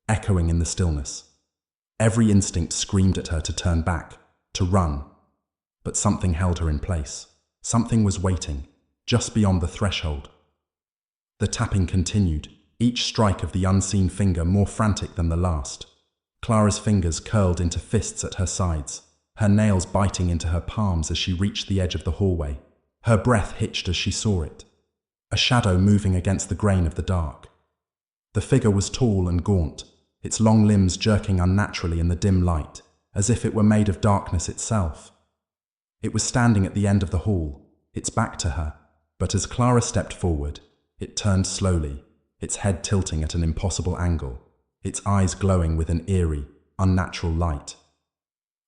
echoing in the stillness. Every instinct screamed at her to turn back, to run. But something held her in place. Something was waiting, just beyond the threshold. The tapping continued, each strike of the unseen finger more frantic than the last. Clara's fingers curled into fists at her sides, her nails biting into her palms as she reached the edge of the hallway. Her breath hitched as she saw it, a shadow moving against the grain of the dark. The figure was tall and gaunt, its long limbs jerking unnaturally in the dim light, as if it were made of darkness itself. It was standing at the end of the hall, its back to her, but as Clara stepped forward, it turned slowly, its head tilting at an impossible angle, its eyes glowing with an eerie, unnatural light.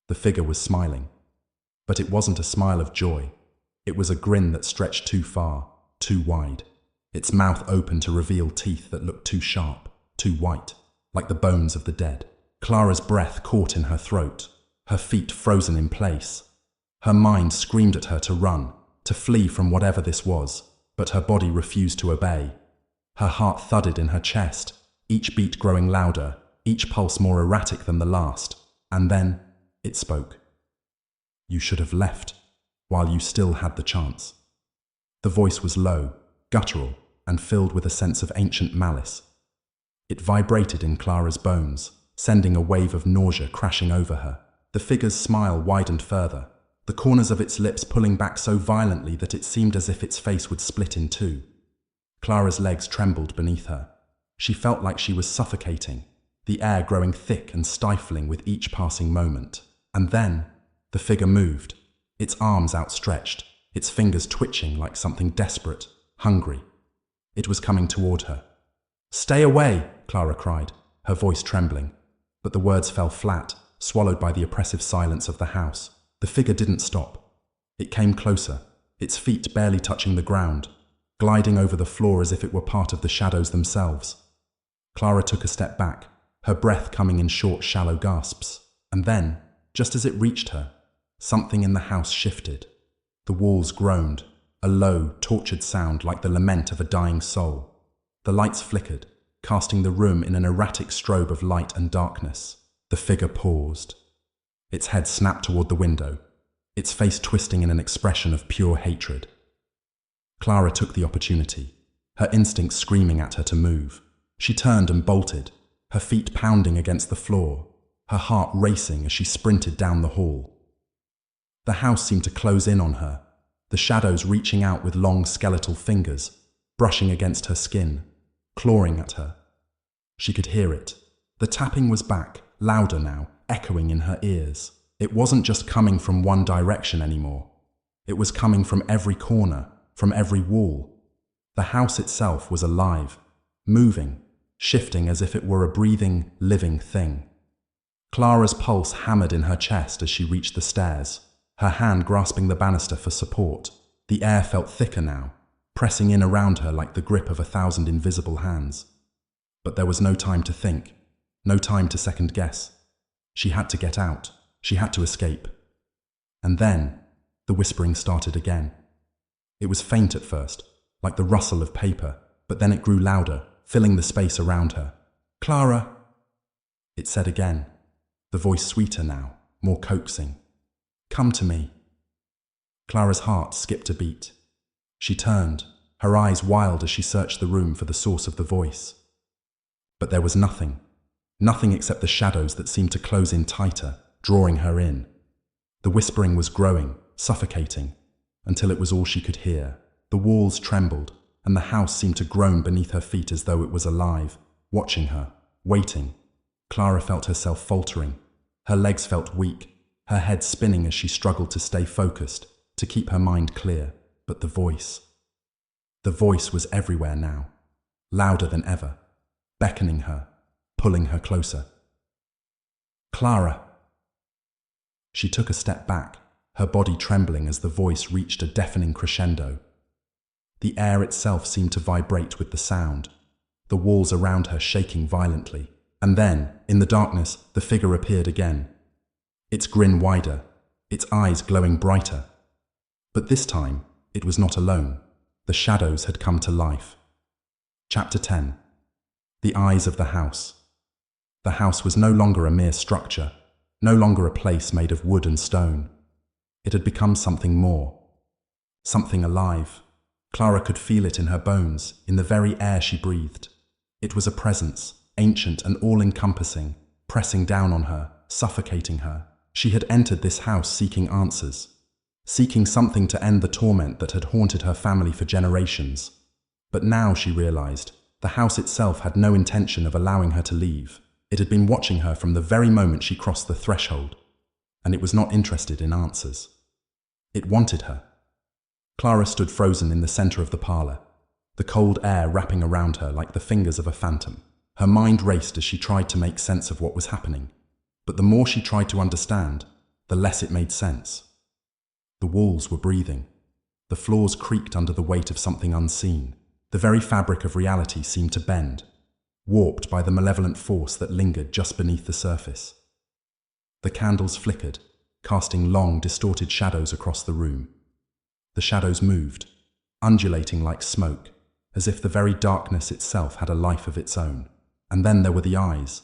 The figure was smiling, but it wasn't a smile of joy. It was a grin that stretched too far, too wide, its mouth open to reveal teeth that looked too sharp, too white, like the bones of the dead. Clara's breath caught in her throat, her feet frozen in place. Her mind screamed at her to run, to flee from whatever this was, but her body refused to obey. Her heart thudded in her chest, each beat growing louder, each pulse more erratic than the last. And then it spoke. "You should have left, while you still had the chance." The voice was low, guttural, and filled with a sense of ancient malice. It vibrated in Clara's bones, sending a wave of nausea crashing over her. The figure's smile widened further, the corners of its lips pulling back so violently that it seemed as if its face would split in two. Clara's legs trembled beneath her. She felt like she was suffocating, the air growing thick and stifling with each passing moment. And then, the figure moved, its arms outstretched, its fingers twitching like something desperate, hungry. It was coming toward her. "Stay away!" Clara cried, her voice trembling. But the words fell flat, swallowed by the oppressive silence of the house. The figure didn't stop. It came closer, its feet barely touching the ground, gliding over the floor as if it were part of the shadows themselves. Clara took a step back, her breath coming in short, shallow gasps. And then, just as it reached her, something in the house shifted. The walls groaned, a low, tortured sound like the lament of a dying soul. The lights flickered, casting the room in an erratic strobe of light and darkness. The figure paused. Its head snapped toward the window, its face twisting in an expression of pure hatred. Clara took the opportunity, her instincts screaming at her to move. She turned and bolted, her feet pounding against the floor, her heart racing as she sprinted down the hall. The house seemed to close in on her, the shadows reaching out with long skeletal fingers, brushing against her skin, clawing at her. She could hear it. The tapping was back, louder now, echoing in her ears. It wasn't just coming from one direction anymore. It was coming from every corner, from every wall. The house itself was alive, moving, shifting as if it were a breathing, living thing. Clara's pulse hammered in her chest as she reached the stairs, her hand grasping the banister for support. The air felt thicker now, pressing in around her like the grip of 1,000 invisible hands. But there was no time to think, no time to second guess. She had to get out. She had to escape. And then, the whispering started again. It was faint at first, like the rustle of paper, but then it grew louder, filling the space around her. "Clara!" it said again, the voice sweeter now, more coaxing. "Come to me." Clara's heart skipped a beat. She turned, her eyes wild as she searched the room for the source of the voice. But there was nothing. Nothing except the shadows that seemed to close in tighter, drawing her in. The whispering was growing, suffocating, until it was all she could hear. The walls trembled, and the house seemed to groan beneath her feet as though it was alive, watching her, waiting. Clara felt herself faltering. Her legs felt weak, her head spinning as she struggled to stay focused, to keep her mind clear. But the voice was everywhere now, louder than ever, beckoning her, pulling her closer. "Clara!" She took a step back, her body trembling as the voice reached a deafening crescendo. The air itself seemed to vibrate with the sound, the walls around her shaking violently. And then, in the darkness, the figure appeared again, its grin wider, its eyes glowing brighter. But this time, it was not alone. The shadows had come to life. Chapter 10. The Eyes of the House. The house was no longer a mere structure, no longer a place made of wood and stone. It had become something more, something alive. Clara could feel it in her bones, in the very air she breathed. It was a presence, ancient and all-encompassing, pressing down on her, suffocating her. She had entered this house seeking answers, seeking something to end the torment that had haunted her family for generations. But now she realized, the house itself had no intention of allowing her to leave. It had been watching her from the very moment she crossed the threshold, and it was not interested in answers. It wanted her. Clara stood frozen in the center of the parlor, the cold air wrapping around her like the fingers of a phantom. Her mind raced as she tried to make sense of what was happening. But the more she tried to understand, the less it made sense. The walls were breathing. The floors creaked under the weight of something unseen. The very fabric of reality seemed to bend, warped by the malevolent force that lingered just beneath the surface. The candles flickered, casting long, distorted shadows across the room. The shadows moved, undulating like smoke, as if the very darkness itself had a life of its own. And then there were the eyes.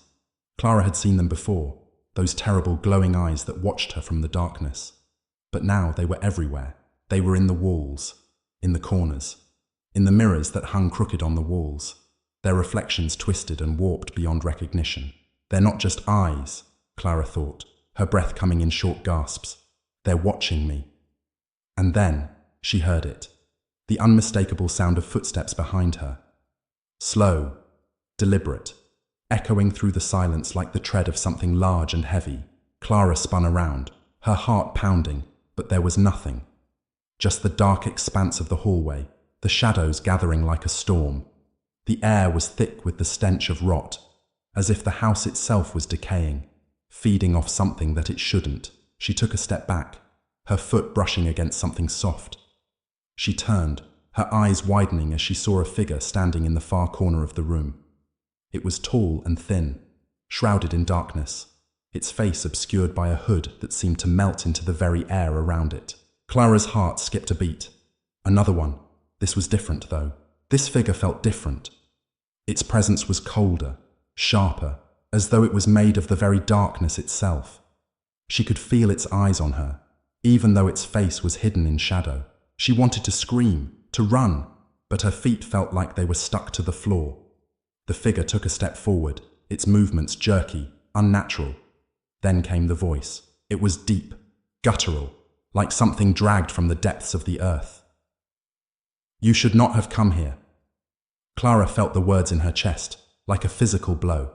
Clara had seen them before, those terrible glowing eyes that watched her from the darkness. But now they were everywhere. They were in the walls, in the corners, in the mirrors that hung crooked on the walls, their reflections twisted and warped beyond recognition. They're not just eyes, Clara thought, her breath coming in short gasps. They're watching me. And then she heard it, the unmistakable sound of footsteps behind her. Slow, deliberate, echoing through the silence like the tread of something large and heavy. Clara spun around, her heart pounding, but there was nothing. Just the dark expanse of the hallway, the shadows gathering like a storm. The air was thick with the stench of rot, as if the house itself was decaying, feeding off something that it shouldn't. She took a step back, her foot brushing against something soft. She turned, her eyes widening as she saw a figure standing in the far corner of the room. It was tall and thin, shrouded in darkness, its face obscured by a hood that seemed to melt into the very air around it. Clara's heart skipped a beat. Another one. This was different, though. This figure felt different. Its presence was colder, sharper, as though it was made of the very darkness itself. She could feel its eyes on her, even though its face was hidden in shadow. She wanted to scream, to run, but her feet felt like they were stuck to the floor. The figure took a step forward, its movements jerky, unnatural. Then came the voice. It was deep, guttural, like something dragged from the depths of the earth. "You should not have come here." Clara felt the words in her chest, like a physical blow.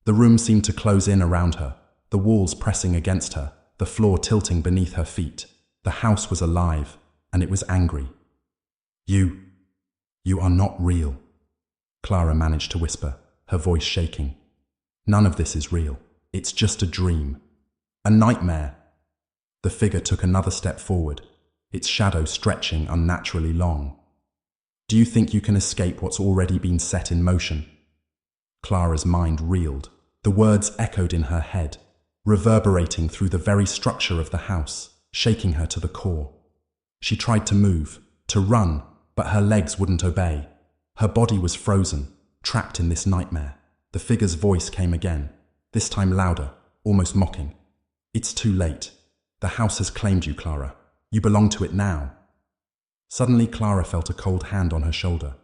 The room seemed to close in around her, the walls pressing against her, the floor tilting beneath her feet. The house was alive, and it was angry. You are not real," Clara managed to whisper, her voice shaking. "None of this is real. It's just a dream. A nightmare." The figure took another step forward, its shadow stretching unnaturally long. "Do you think you can escape what's already been set in motion?" Clara's mind reeled. The words echoed in her head, reverberating through the very structure of the house, shaking her to the core. She tried to move, to run, but her legs wouldn't obey. Her body was frozen, trapped in this nightmare. The figure's voice came again, this time louder, almost mocking. "It's too late. The house has claimed you, Clara. You belong to it now." Suddenly, Clara felt a cold hand on her shoulder.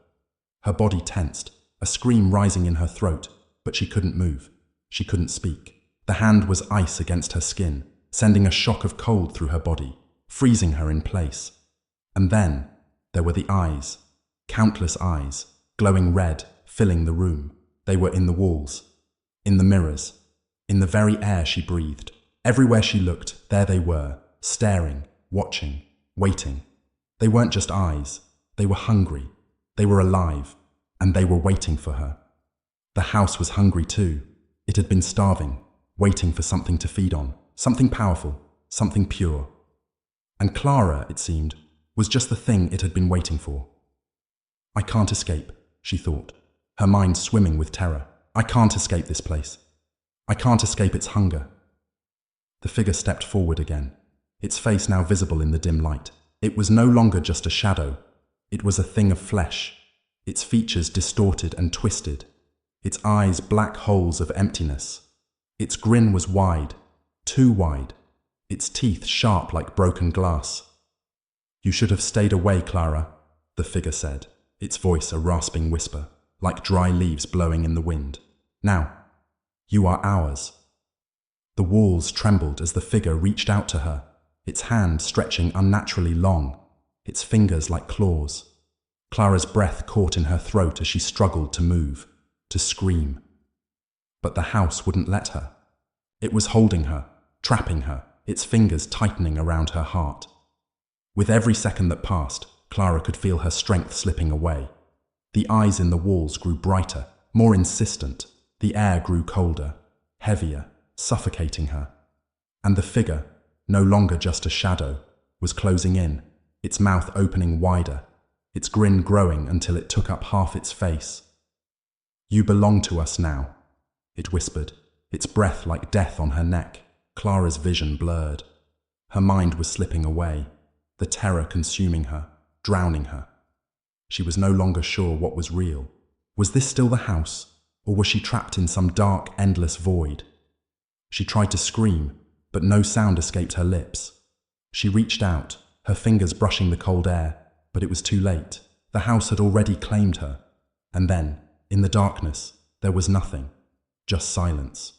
Her body tensed, a scream rising in her throat, but she couldn't move. She couldn't speak. The hand was ice against her skin, sending a shock of cold through her body, freezing her in place. And then, there were the eyes. Countless eyes, glowing red, filling the room. They were in the walls, in the mirrors, in the very air she breathed. Everywhere she looked, there they were, staring, watching, waiting. They weren't just eyes. They were hungry. They were alive, and they were waiting for her. The house was hungry too. It had been starving, waiting for something to feed on, something powerful, something pure. And Clara, it seemed, was just the thing it had been waiting for. "I can't escape," she thought, her mind swimming with terror. "I can't escape this place. I can't escape its hunger." The figure stepped forward again, its face now visible in the dim light. It was no longer just a shadow. It was a thing of flesh, its features distorted and twisted, its eyes black holes of emptiness. Its grin was wide, too wide, its teeth sharp like broken glass. "You should have stayed away, Clara," the figure said, its voice a rasping whisper, like dry leaves blowing in the wind. "Now, you are ours." The walls trembled as the figure reached out to her, its hand stretching unnaturally long, its fingers like claws. Clara's breath caught in her throat as she struggled to move, to scream. But the house wouldn't let her. It was holding her, trapping her, its fingers tightening around her heart. With every second that passed, Clara could feel her strength slipping away. The eyes in the walls grew brighter, more insistent. The air grew colder, heavier, suffocating her. And the figure, no longer just a shadow, was closing in, its mouth opening wider, its grin growing until it took up half its face. "You belong to us now," it whispered, its breath like death on her neck. Clara's vision blurred. Her mind was slipping away, the terror consuming her, drowning her. She was no longer sure what was real. Was this still the house, or was she trapped in some dark, endless void? She tried to scream, but no sound escaped her lips. She reached out, her fingers brushing the cold air, but it was too late. The house had already claimed her. And then, in the darkness, there was nothing, just silence.